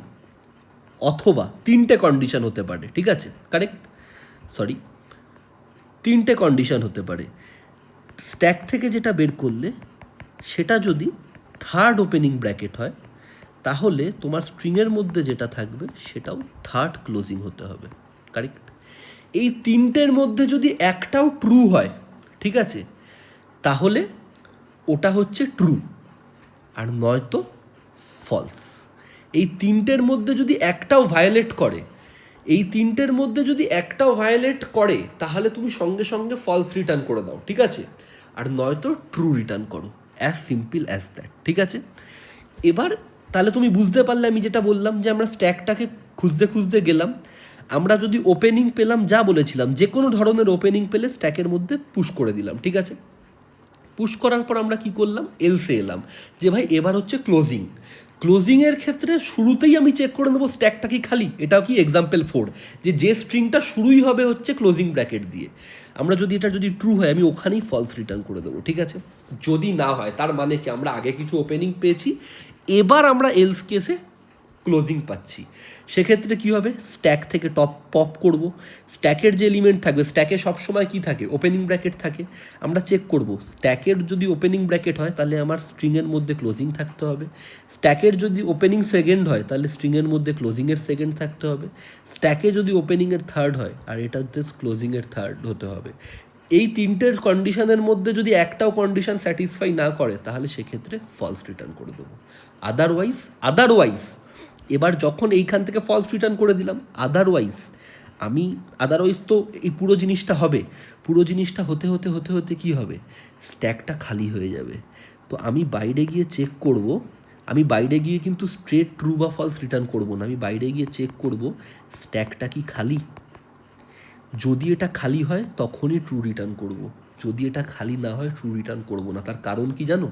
অথবা 3টে কন্ডিশান হতে পারে, ঠিক আছে, কারেক্ট, সরি 3টে কন্ডিশান হতে পারে। স্ট্যাক থেকে যেটা বের করলে সেটা যদি থার্ড ওপেনিং ব্র্যাকেট হয়, তাহলে তোমার স্ট্রিংয়ের মধ্যে যেটা থাকবে সেটাও থার্ড ক্লোজিং হতে হবে, কারেক্ট? এই 3টের মধ্যে যদি একটাও ট্রু হয়, ঠিক আছে, তাহলে ওটা হচ্ছে ট্রু, আর নয়তো ফলস। এই 3টের মধ্যে যদি একটাও ভায়োলেট করে, এই 3টের মধ্যে যদি একটাও ভায়োলেট করে, তাহলে তুমি সঙ্গে সঙ্গে ফলস রিটার্ন করে দাও, ঠিক আছে? আর নয়তো ট্রু রিটার্ন করো, অ্যাজ সিম্পল অ্যাজ দ্যাট, ঠিক আছে? এবার তাহলে তুমি বুঝতে পারলে আমি যেটা বললাম, যে আমরা স্ট্যাকটাকে খুঁজতে খুঁজতে গেলাম, আমরা যদি ওপেনিং পেলাম, যা বলেছিলাম যে কোনো ধরনের ওপেনিং পেলে স্ট্যাকের মধ্যে পুশ করে দিলাম, ঠিক আছে? পুশ করার পর আমরা কি করলাম, এলসে এলাম, যে ভাই এবার হচ্ছে ক্লোজিং। ক্লোজিংয়ের ক্ষেত্রে শুরুতেই আমি চেক করে নেবো স্ট্যাকটা কি খালি, এটাও কি এক্সাম্পল 4, যে স্ট্রিংটা শুরুই হবে হচ্ছে ক্লোজিং ব্র্যাকেট দিয়ে। আমরা যদি এটা যদি ট্রু হয়, আমি ওখানেই ফলস রিটার্ন করে দেবো, ঠিক আছে? যদি না হয়, তার মানে কি আমরা আগে কিছু ওপেনিং পেয়েছি, এবার আমরা এলস কেসে ক্লোজিং পাচ্ছি। সেক্ষেত্রে কী হবে, স্ট্যাক থেকে পপ করব, স্ট্যাকের যে এলিমেন্ট থাকবে, স্ট্যাকে সবসময় কী থাকে, ওপেনিং ব্র্যাকেট থাকে, আমরা চেক করব স্ট্যাকের যদি ওপেনিং ব্র্যাকেট হয় তাহলে আমার স্ট্রিংয়ের মধ্যে ক্লোজিং থাকতে হবে, স্ট্যাকের যদি ওপেনিং সেকেন্ড হয় তাহলে স্ট্রিংয়ের মধ্যে ক্লোজিংয়ের সেকেন্ড থাকতে হবে, স্ট্যাকে যদি ওপেনিংয়ের থার্ড হয় আর এটা জাস্ট ক্লোজিংয়ের থার্ড হতে হবে। এই 3টের কন্ডিশনের মধ্যে যদি একটাও কন্ডিশন স্যাটিসফাই না করে, তাহলে সেক্ষেত্রে ফলস রিটার্ন করে দেবো। আদারওয়াইজ এবার যখন এইখান থেকে ফলস রিটার্ন করে দিলাম, আদারওয়াইজ তো এই পুরো জিনিসটা হবে, পুরো জিনিসটা হতে হতে হতে হতে কী হবে, স্ট্যাকটা খালি হয়ে যাবে। তো আমি বাইরে গিয়ে চেক করব, আমি বাইরে গিয়ে কিন্তু স্ট্রেট ট্রু বা ফলস রিটার্ন করব না, আমি বাইরে গিয়ে চেক করব স্ট্যাকটা কি খালি। যদি এটা খালি হয় তখনই ট্রু রিটার্ন করব, যদি এটা খালি না হয় ট্রু রিটার্ন করব না। তার কারণ কি জানো,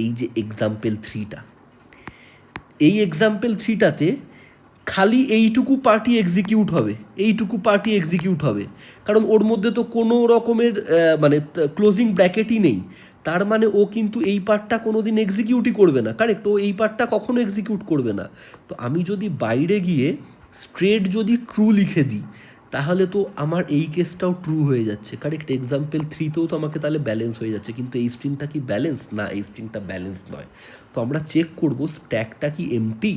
এই যে এক্সাম্পল 3টা, এই এক্সাম্পল 3টাতে খালি এইটুকু পার্টি এক্সিকিউট হবে, এইটুকু পার্টি এক্সিকিউট হবে, কারণ ওর মধ্যে তো কোনো রকমের মানে ক্লোজিং ব্র্যাকেটই নেই, তার মানে ও কিন্তু এই পার্টটা কোনো দিন এক্সিকিউটই করবে না, কারেক্ট? ও এই পার্টটা কখনো এক্সিকিউট করবে না। তো আমি যদি বাইরে গিয়ে স্ট্রেট যদি ট্রু লিখে দিই, তাহলে তো আমার এই কেসটাও ট্রু হয়ে যাচ্ছে, কারেক্ট? এক্সাম্পল 3তেও তো আমাকে তাহলে ব্যালেন্স হয়ে যাচ্ছে, কিন্তু এই স্ট্রিংটা কি ব্যালেন্স? না, এই স্ট্রিংটা ব্যালেন্স নয়। তো আমরা চেক করব স্ট্যাকটা কি এমটি,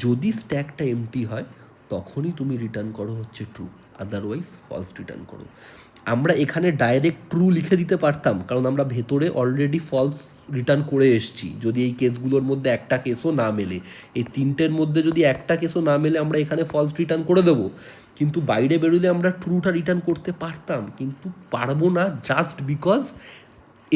যদি স্ট্যাকটা এমটি হয় তখনই তুমি রিটার্ন করো হচ্ছে ট্রু, আদারওয়াইজ ফলস রিটার্ন করো। আমরা এখানে ডাইরেক্ট ট্রু লিখে দিতে পারতাম, কারণ আমরা ভেতরে অলরেডি ফলস রিটার্ন করে এসেছি, যদি এই কেসগুলোর মধ্যে একটা কেসও না মেলে, এই 3টের মধ্যে যদি একটা কেসও না মেলে আমরা এখানে ফলস রিটার্ন করে দেবো। কিন্তু বাইরে বেরোলে আমরা ট্রুটা রিটার্ন করতে পারতাম, কিন্তু পারবো না, জাস্ট বিকজ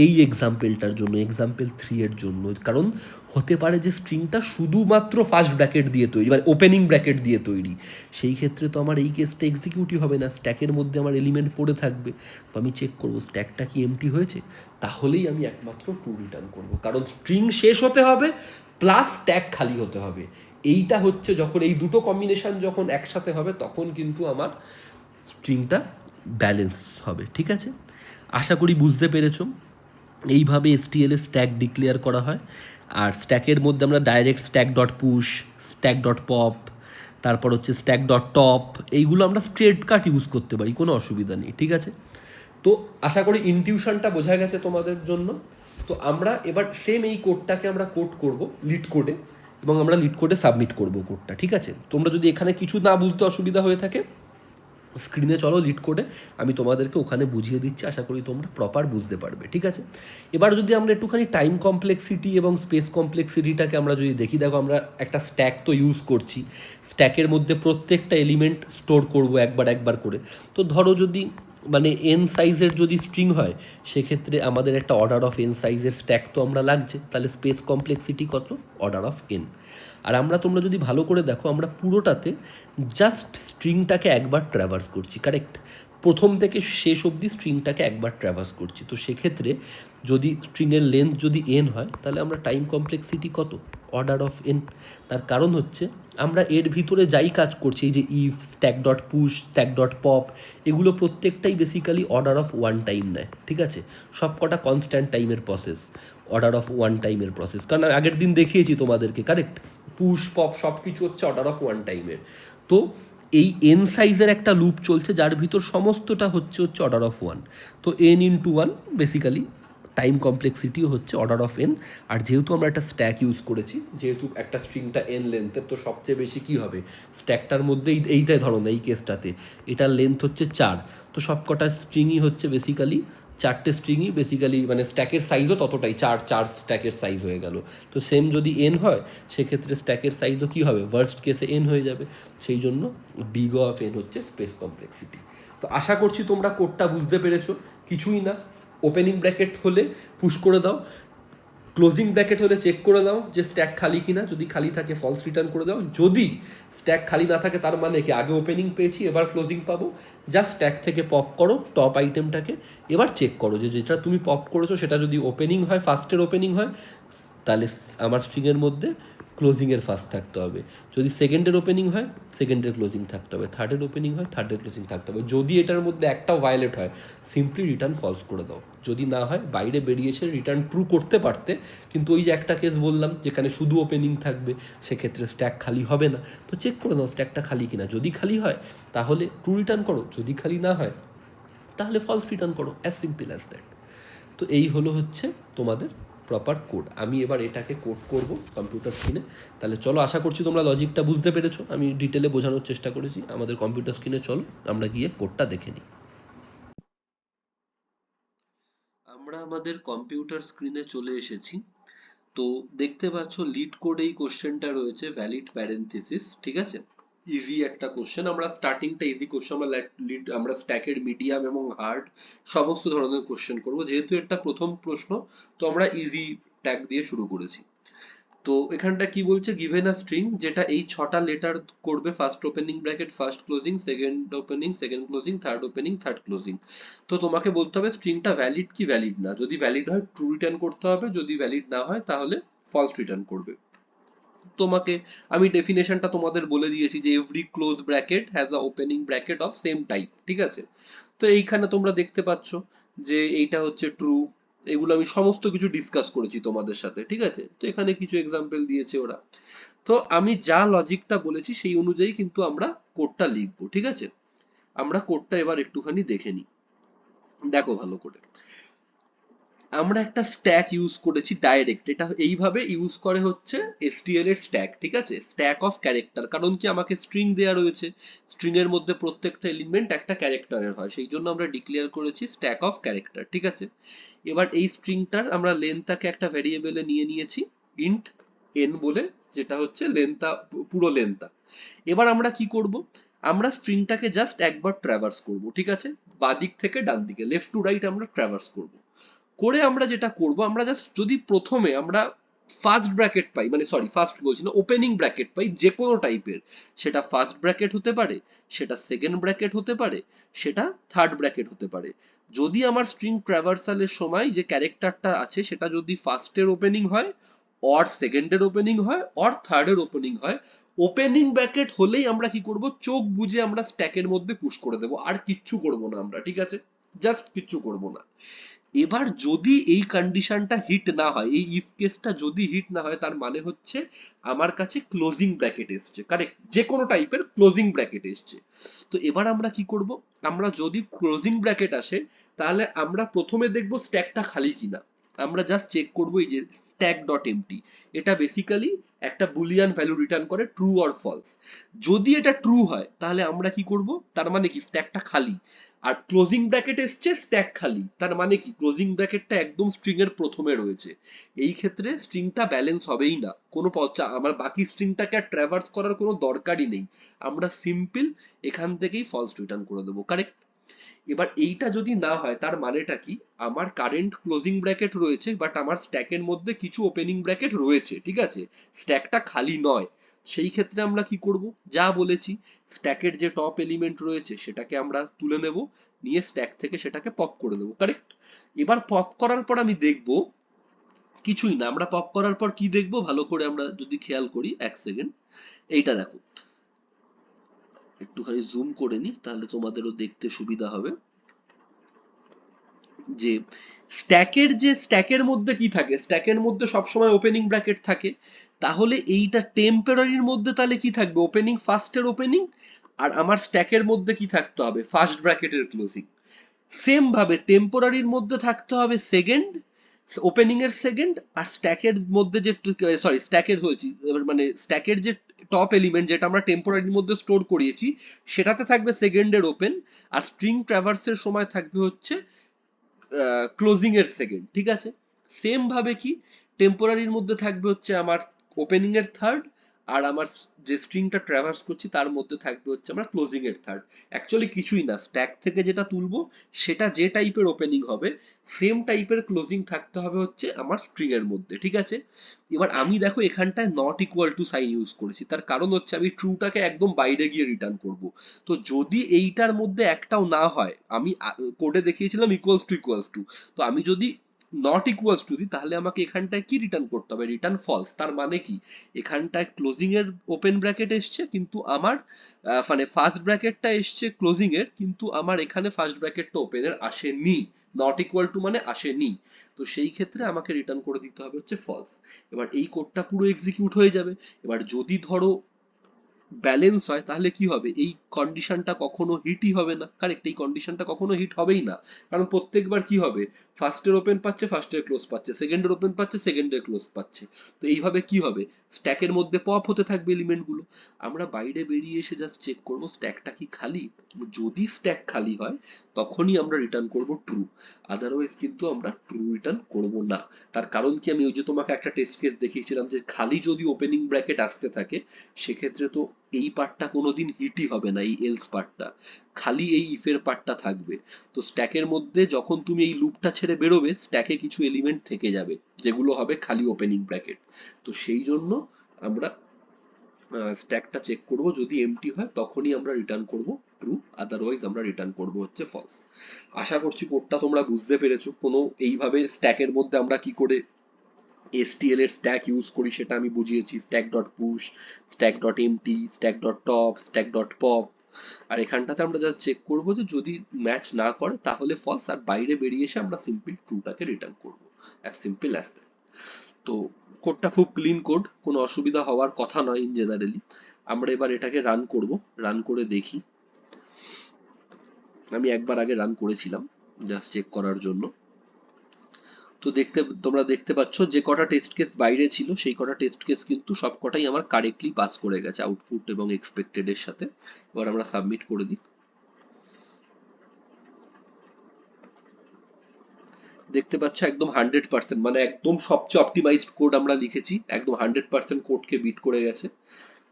এই এক্সাম্পলটার জন্য, এক্সাম্পল 3 এর জন্য, কারণ হতে পারে যে স্ট্রিংটা শুধুমাত্র ফার্স্ট ব্র্যাকেট দিয়ে তৈরি, মানে ওপেনিং ব্র্যাকেট দিয়ে তৈরি, সেই ক্ষেত্রে তো আমার এই কেসটা এক্সিকিউটই হবে না, স্ট্যাকের মধ্যে আমার এলিমেন্ট পড়ে থাকবে। তো আমি চেক করবো স্ট্যাকটা কি এমটি হয়েছে, তাহলেই আমি একমাত্র ট্রু রিটার্ন করব, কারণ স্ট্রিং শেষ হতে হবে প্লাস স্ট্যাক খালি হতে হবে। এইটা হচ্ছে যখন এই দুটো কম্বিনেশন যখন একসাথে হবে তখন কিন্তু আমার স্ট্রিংটা ব্যালেন্স হবে। ঠিক আছে, আশা করি বুঝতে পেরেছো। এইভাবে এসটিএল এর স্ট্যাক ডিক্লেয়ার করা হয়। আর স্ট্যাকের মধ্যে আমরা direct stack dot push, stack dot pop, তারপর হচ্ছে স্ট্যাক ডট টপ, এইগুলো আমরা স্ট্রেট কাট ইউজ করতে পারি, কোনো অসুবিধা নেই। ঠিক আছে, তো আশা করি ইনটিউশনটা বোঝা গেছে তোমাদের জন্য। তো আমরা এবার সেম এই কোডটাকে আমরা কোড করব লিড কোডে, এবং আমরা লিড কোডে সাবমিট করব কোডটা। ঠিক আছে, তোমরা যদি এখানে কিছু না বুঝতে অসুবিধা হয়ে থাকে, স্ক্রিনে চলো লিড কোডে, আমি তোমাদেরকে ওখানে বুঝিয়ে দিচ্ছি, আশা করি তোমরা প্রপার বুঝতে পারবে। ঠিক আছে, এবার যদি আমরা একটুখানি টাইম কমপ্লেক্সিটি এবং স্পেস কমপ্লেক্সিটিটাকে আমরা যদি দেখি, দেখো আমরা একটা স্ট্যাক তো ইউজ করছি, স্ট্যাকের মধ্যে প্রত্যেকটা এলিমেন্ট স্টোর করব একবার একবার করে। তো ধরো যদি মানে এন সাইজের যদি স্ট্রিং হয়, সেক্ষেত্রে আমাদের একটা অর্ডার অফ এন সাইজের স্ট্যাক তো আমরা লাগছে, তাহলে স্পেস কমপ্লেক্সিটি কত, অর্ডার অফ এন। আর আমরা, তোমরা যদি ভালো করে দেখো, আমরা পুরোটাতে জাস্ট স্ট্রিংটাকে একবার ট্র্যাভার্স করছি, কারেক্ট, প্রথম থেকে শেষ অবধি স্ট্রিংটাকে একবার ট্র্যাভার্স করছি। তো সেক্ষেত্রে যদি স্ট্রিংয়ের লেন্থ যদি এন হয়, তাহলে আমরা টাইম কমপ্লেক্সিটি কত, অর্ডার অফ এন। তার কারণ হচ্ছে আমরা এর ভিতরে যাই কাজ করছি, এই যে if, stack dot push, stack dot pop, এগুলো প্রত্যেকটাই basically order of one time নেয়। ঠিক আছে, সব কটা কনস্ট্যান্ট টাইমের প্রসেস, অর্ডার অফ ওয়ান টাইমের প্রসেস, কারণ আগের দিন দেখিয়েছি তোমাদেরকে, কারেক্ট, পুশ পপ সব কিছু হচ্ছে অর্ডার অফ ওয়ান টাইমের। তো এই এন সাইজের একটা লুপ চলছে যার ভিতর সমস্তটা হচ্ছে অর্ডার অফ ওয়ান। তো n into one basically time কমপ্লেক্সিটিও হচ্ছে অর্ডার অফ এন। আর যেহেতু আমরা একটা স্ট্যাক ইউজ করেছি, যেহেতু একটা স্ট্রিংটা এন লেন্থের, তো সবচেয়ে বেশি কী হবে, স্ট্যাকটার মধ্যে এইটাই ধরো না, এই কেসটাতে এটার লেন্থ হচ্ছে 4, তো সবকটা স্ট্রিংই হচ্ছে বেসিক্যালি 4টে স্ট্রিংই বেসিক্যালি, মানে স্ট্যাকের সাইজও ততটাই, 4 স্ট্যাকের সাইজ হয়ে গেল। তো সেম যদি এন হয়, সেক্ষেত্রে স্ট্যাকের সাইজও কী হবে, ওয়ার্স্ট কেসে এন হয়ে যাবে। সেই জন্য বিগ অফ এন হচ্ছে স্পেস কমপ্লেক্সিটি। তো আশা করছি তোমরা কোডটা বুঝতে পেরেছো। কিছুই না, ওপেনিং ব্র্যাকেট হলে পুশ করে দাও, ক্লোজিং ব্র্যাকেট হলে চেক করে দাও যে স্ট্যাক খালি কিনা, যদি খালি থাকে ফলস রিটার্ন করে দাও, যদি স্ট্যাক খালি না থাকে তার মানে কি আগে ওপেনিং পেয়েছি এবার ক্লোজিং পাবো, জাস্ট স্ট্যাক থেকে পপ করো টপ আইটেমটাকে, এবার চেক করো যে যেটা তুমি পপ করেছো সেটা যদি ওপেনিং হয়, ফার্স্টের ওপেনিং হয়, তাহলে আমার স্ট্রিংয়ের মধ্যে ক্লোজিংয়ের ফার্স্ট থাকতে হবে, যদি সেকেন্ডের ওপেনিং হয় সেকেন্ডের ক্লোজিং থাকতে হবে, থার্ডের ওপেনিং হয় থার্ডের ক্লোজিং থাকতে হবে। যদি এটার মধ্যে একটাও ভায়োলেট হয়, সিম্পলি রিটার্ন ফলস করে দাও। যদি না হয়, বাইরে বেরিয়েছে, রিটার্ন ট্রু করতে পারতে, কিন্তু ওই যে একটা কেস বললাম যেখানে শুধু ওপেনিং থাকবে, সেক্ষেত্রে স্ট্যাক খালি হবে না। তো চেক করে নাও স্ট্যাকটা খালি কিনা, যদি খালি হয় তাহলে ট্রু রিটার্ন করো, যদি খালি না হয় তাহলে ফলস রিটার্ন করো, অ্যাজ সিম্পল অ্যাজ দ্যাট। তো এই হচ্ছে তোমাদের প্রপার কোড। আমি এবার এটাকে কোড করব কম্পিউটার স্ক্রিনে। তাহলে চলো, আশা করছি তোমরা লজিকটা বুঝতে পেরেছো, আমি ডিটেলে বোঝানোর চেষ্টা করেছি। আমাদের কম্পিউটার স্ক্রিনে চলো, আমরা গিয়ে কোডটা দেখে নিই। আমরা আমাদের কম্পিউটার স্ক্রিনে চলে এসেছি। তো দেখতে পাচ্ছ লিড কোড এই কোশ্চেনটা রয়েছে, ভ্যালিড প্যারেন্থেসিস। ঠিক আছে, ইজি একটা কোশ্চেন। আমরা স্টার্টিংটা ইজি কোশ্চেন, আমরা স্ট্যাকের মিডিয়াম এবং হার্ড সমস্ত ধরনের কোশ্চেন করব, যেহেতু এটা প্রথম প্রশ্ন, তো আমরা ইজি ট্যাগ দিয়ে শুরু করেছি। তো এখানটা কি বলছে, গিভেন আ স্ট্রিং যেটা এই 6টা লেটার করবে, first opening bracket first closing, second opening second closing, third opening third closing. তো তোমাকে বলতে হবে স্ট্রিংটা ভ্যালিড কি ভ্যালিড না, যদি ভ্যালিড হয় ট্রু রিটার্ন করতে হবে, যদি ভ্যালিড না হয় তাহলে ফলস রিটার্ন করবে। তোমাকে আমি ডেফিনেশনটা তোমাদের বলে দিয়েছি যে every close bracket has a opening bracket of same type. ঠিক আছে, তো এইখানে তোমরা দেখতে পাচ্ছ যে এইটা হচ্ছে ট্রু, এগুলো আমি সমস্ত কিছু ডিসকাস করেছি তোমাদের সাথে। ঠিক আছে, তো এখানে কিছু এক্সাম্পল দিয়েছে ওরা। তো আমি যা লজিকটা বলেছি সেই অনুযায়ী কিন্তু আমরা কোডটা লিখবো। ঠিক আছে, আমরা কোডটা এবার একটুখানি দেখে নিই, দেখো ভালো করে। আমরা একটা স্ট্যাক ইউজ করেছি ডাইরেক্ট, এটা এইভাবে ইউজ করে হচ্ছে এসটিএল এর স্ট্যাক। ঠিক আছে, স্ট্যাক অফ ক্যারেক্টার, কারণ কি আমাকে স্ট্রিং দেয়া রয়েছে, স্ট্রিং এর মধ্যে প্রত্যেকটা এলিমেন্ট একটা ক্যারেক্টারের হয়, সেই জন্য আমরা ডিক্লেয়ার করেছি স্ট্যাক অফ ক্যারেক্টার। ঠিক আছে, এবার এই স্ট্রিংটার আমরা লেন্থটাকে একটা ভ্যারিয়েবলে নিয়ে নিয়েছি ইন্ট এন বলে, যেটা হচ্ছে লেন্থটা, পুরো লেন্থটা। এবার আমরা কি করব, আমরা স্ট্রিংটাকে জাস্ট একবার ট্র্যাভার্স করব। ঠিক আছে, বাদিক থেকে ডান দিকে, লেফট টু রাইট আমরা ট্র্যাভার্স করব। করে আমরা যেটা করব, আমরা জাস্ট যদি প্রথমে আমরা ফার্স্ট ব্র্যাকেট পাই, মানে সরি ফার্স্ট বলছি না, ওপেনিং ব্র্যাকেট পাই যে কোনো টাইপের, সেটা ফার্স্ট ব্র্যাকেট হতে পারে, সেটা সেকেন্ড ব্র্যাকেট হতে পারে, সেটা থার্ড ব্র্যাকেট হতে পারে। যদি আমার স্ট্রিং ট্রাভার্সালের সময় যে ক্যারেক্টারটা আছে সেটা যদি ফার্স্টের ওপেনিং হয়, অর সেকেন্ডের ওপেনিং হয়, অর থার্ডের ওপেনিং হয়, ওপেনিং ব্র্যাকেট হলেই আমরা কি করব, চোখ বুজে আমরা স্ট্যাকের মধ্যে পুশ করে দেবো, আর কিচ্ছু করব না আমরা, ঠিক আছে, জাস্ট কিচ্ছু করব না। এবার যদি এই কন্ডিশনটা হিট না হয়, এই ইফ কেসটা যদি হিট না হয়, তার মানে হচ্ছে আমার কাছে ক্লোজিং ব্র্যাকেট এসছে, কারেক্ট, যে কোনো টাইপের ক্লোজিং ব্র্যাকেট এসছে। তো এবার আমরা কি করব, আমরা যদি ক্লোজিং ব্র্যাকেট আসে, তাহলে আমরা প্রথমে দেখব স্ট্যাকটা খালি কিনা। আমরা জাস্ট চেক করব এই যে স্ট্যাক ডট এমটি, এটা বেসিক্যালি একটা বুলিয়ান ভ্যালু রিটার্ন করে, ট্রু অর ফলস। যদি এটা ট্রু হয় তাহলে আমরা কি করব, তার মানে কি স্ট্যাকটা খালি। আর ক্লোজিং ব্র্যাকেট এসছে স্ট্যাক খালি, তার মানে কি ক্লোজিং ব্র্যাকেটটা একদম স্ট্রিং এর প্রথমে রয়েছে। এই ক্ষেত্রে স্ট্রিংটা ব্যালেন্স হবেই না, কোনো আমার বাকি স্ট্রিংটাকে আর ট্র্যাভার্স করার কোনো দরকারই নেই, আমরা সিম্পল এখান থেকেই ফলস রিটার্ন করে দেবো, কারেক্ট। এবার এইটা যদি না হয় তার মানেটা কি, আমার কারেন্ট ক্লোজিং ব্র্যাকেট রয়েছে বাট আমার স্ট্যাকের মধ্যে কিছু ওপেনিং ব্র্যাকেট রয়েছে, ঠিক আছে, স্ট্যাকটা খালি নয়। সেই ক্ষেত্রে আমরা কি করব, যা বলেছি, স্ট্যাকের যে টপ এলিমেন্ট রয়েছে সেটাকে আমরা তুলে নেব, নিয়ে স্ট্যাক থেকে সেটাকে পপ করে দেবো, কারেক্ট। এবার পপ করার পর আমি দেখব, কিছুই না, আমরা পপ করার পর কি দেখবো ভালো করে আমরা যদি খেয়াল করি, এক সেকেন্ড, এইটা দেখো, একটুখানি জুম করে নি তাহলে তোমাদেরও দেখতে সুবিধা হবে, যে স্ট্যাকের মধ্যে কি থাকে, স্ট্যাকের মধ্যে সবসময় ওপেনিং ব্র্যাকেট থাকে। তাহলে এইটা টেম্পোরারির মধ্যে তাহলে কি থাকবে, ওপেনিং, ফার্স্টের ওপেনিং, আর আমার স্ট্যাকের মধ্যে কি থাকতে হবে, ফার্স্ট ব্র্যাকেটের ক্লোজিং। সেম ভাবে টেম্পোরারির মধ্যে থাকতে হবে সেকেন্ড, ওপেনিং এর সেকেন্ড, আর স্ট্যাকের মধ্যে যে, সরি স্ট্যাকের হয়েছি এবার, মানে স্ট্যাকের যে টপ এলিমেন্ট যেটা আমরা টেম্পোরারির মধ্যে স্টোর করিয়েছি, সেটাতে থাকবে সেকেন্ডের ওপেন, আর স্ট্রিং ট্রাভার্সের সময় থাকবে হচ্ছে ক্লোজিং এর সেকেন্ড, ঠিক আছে। সেম ভাবে কি টেম্পোরারির মধ্যে থাকবে হচ্ছে আমার ওপেনিং এর থার্ড, আর আমার যে স্ট্রিংটা ট্রাভার্স করছি তার মধ্যে থাকবে হচ্ছে আমার ক্লোজিং এর থার্ড। অ্যাকচুয়ালি কিছুই না, স্ট্যাক থেকে যেটা তুলবো সেটা যে টাইপের ওপেনিং হবে, সেম টাইপের ক্লোজিং থাকতে হবে হচ্ছে আমার স্ট্রিং এর মধ্যে, ঠিক আছে। এবার আমি দেখো এখানটায় not equal to sign use করেছি, তার কারণ হচ্ছে আমি ট্রুটাকে একদম বাইরে গিয়ে রিটার্ন করব। তো যদি এইটার মধ্যে একটাও না হয়, আমি কোডে দেখিয়েছিলাম ইকুয়ালস টু, তো আমি যদি নট ইকুয়ালস টু দিই তাহলে আমাকে এখানটায় কি রিটার্ন করতে হবে, রিটার্ন ফলস। তার মানে কি, এখানটায় ক্লোজিং এর ওপেন ব্র্যাকেট এসছে কিন্তু আমার মানে ফার্স্ট ব্র্যাকেটটা এসছে ক্লোজিং এর, কিন্তু আমার এখানে ফার্স্ট ব্র্যাকেটটা ওপেনের আসেনি, নট ইকুয়াল টু মানে আসেনি। তো সেই ক্ষেত্রে আমাকে রিটার্ন করে দিতে হবে হচ্ছে ফলস। এবার এই কোডটা পুরো এক্সিকিউট হয়ে যাবে। এবার যদি ধরো ব্যালেন্স হয় তাহলে কি হবে, এই কন্ডিশনটা কখনো হিটই হবে না, কারেক্ট, এই কন্ডিশনটা কখনো হিট হবেই না। কারণ প্রত্যেকবার কি হবে, ফার্স্টের ওপেন পাচ্ছে ফার্স্টের ক্লোজ পাচ্ছে, সেকেন্ডের ওপেন পাচ্ছে সেকেন্ডের ক্লোজ পাচ্ছে। তো এইভাবে কি হবে, স্ট্যাকের মধ্যে পপ হতে থাকবে এলিমেন্ট গুলো। আমরা বাইরে বেরিয়ে এসে জাস্ট চেক করব স্ট্যাকটা কি খালি। যদি স্ট্যাক খালি হয় তখনই আমরা রিটার্ন করব ট্রু, আদারওয়াইজ কিন্তু আমরা ট্রু রিটার্ন করব না। তার কারণ কি, আমি ওই যে তোমাকে একটা টেস্ট কেস দেখিয়েছিলাম যে খালি যদি ওপেনিং ব্র্যাকেট আসতে থাকে, সেক্ষেত্রে তো এই পার্টটা কোনোদিন হিটই হবে না, এই এলস পার্টটা, খালি এই ইফের পার্টটা থাকবে। তো স্ট্যাকের মধ্যে যখন তুমি এই লুপটা ছেড়ে বেরোবে, স্ট্যাকে কিছু এলিমেন্ট থেকে যাবে যেগুলো হবে খালি ওপেনিং ব্র্যাকেট। তো সেই জন্য আমরা স্ট্যাকটা চেক করব, যদি এমটি হয় তখনই আমরা রিটার্ন করব ট্রু, আদারওয়াইজ আমরা রিটার্ন করব হচ্ছে ফলস। আশা করছি কোডটা তোমরা বুঝতে পেরেছো। কোনো এইভাবে স্ট্যাকের মধ্যে আমরা কি করে এসটিএল এর স্ট্যাক ইউজ করি সেটা আমি বুঝিয়েছি, stack dot push, stack dot empty, stack dot top, stack dot pop. আর এখানটাতে আমরা জাস্ট চেক করবো যে যদি ম্যাচ না করে তাহলে ফলস, আর বাইরে বেরিয়ে এসে আমরা সিম্পল ট্রুটাকে রিটার্ন করবো, অ্যাজ সিম্পল অ্যাজ দ্যাট। তো কোডটা খুব ক্লিন কোড, কোনো অসুবিধা হওয়ার কথা নয় ইন জেনারেলি। আমরা এবার এটাকে রান করব, রান করে দেখি। আমি একবার আগে রান করেছিলাম জাস্ট চেক করার জন্য। তো তোমরা দেখতে পাচ্ছ যে কটা টেস্ট কেস বাইরে ছিল সেই কটা টেস্ট কেস কিন্তু সব কটাই আমার কারেক্টলি পাস করে গেছে আউটপুট এবং এক্সপেক্টেড এর সাথে। এবার আমরা সাবমিট করে দিই। দেখতে পাচ্ছ একদম 100%, মানে একদম সবচেয়ে অপটিমাইজড কোড আমরা লিখেছি, একদম 100% কোডকে বিট করে গেছে।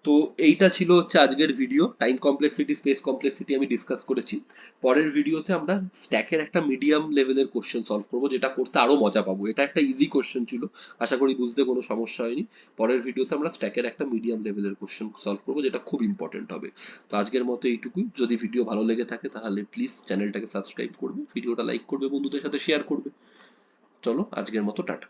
তো এইটা ছিল হচ্ছে আজকের video. Time complexity, space complexity আমি ডিসকাস করেছি। পরের ভিডিওতে আমরা স্ট্যাকের একটা মিডিয়াম লেভেলের কোশ্চেন সলভ করবো, যেটা করতে আরো মজা পাবো। এটা একটা ইজি কোশ্চেন ছিল, আশা করি বুঝতে কোনো সমস্যা হয়নি। পরের ভিডিওতে আমরা স্ট্যাকের একটা মিডিয়াম লেভেলের কোশ্চেন সলভ করবো, যেটা খুব ইম্পর্টেন্ট হবে। তো আজকের মতো এইটুকুই। যদি ভিডিও ভালো লেগে থাকে তাহলে প্লিজ চ্যানেলটাকে সাবস্ক্রাইব করবে, ভিডিওটা লাইক করবে, বন্ধুদের সাথে শেয়ার করবে। চলো আজকের মতো টাটা।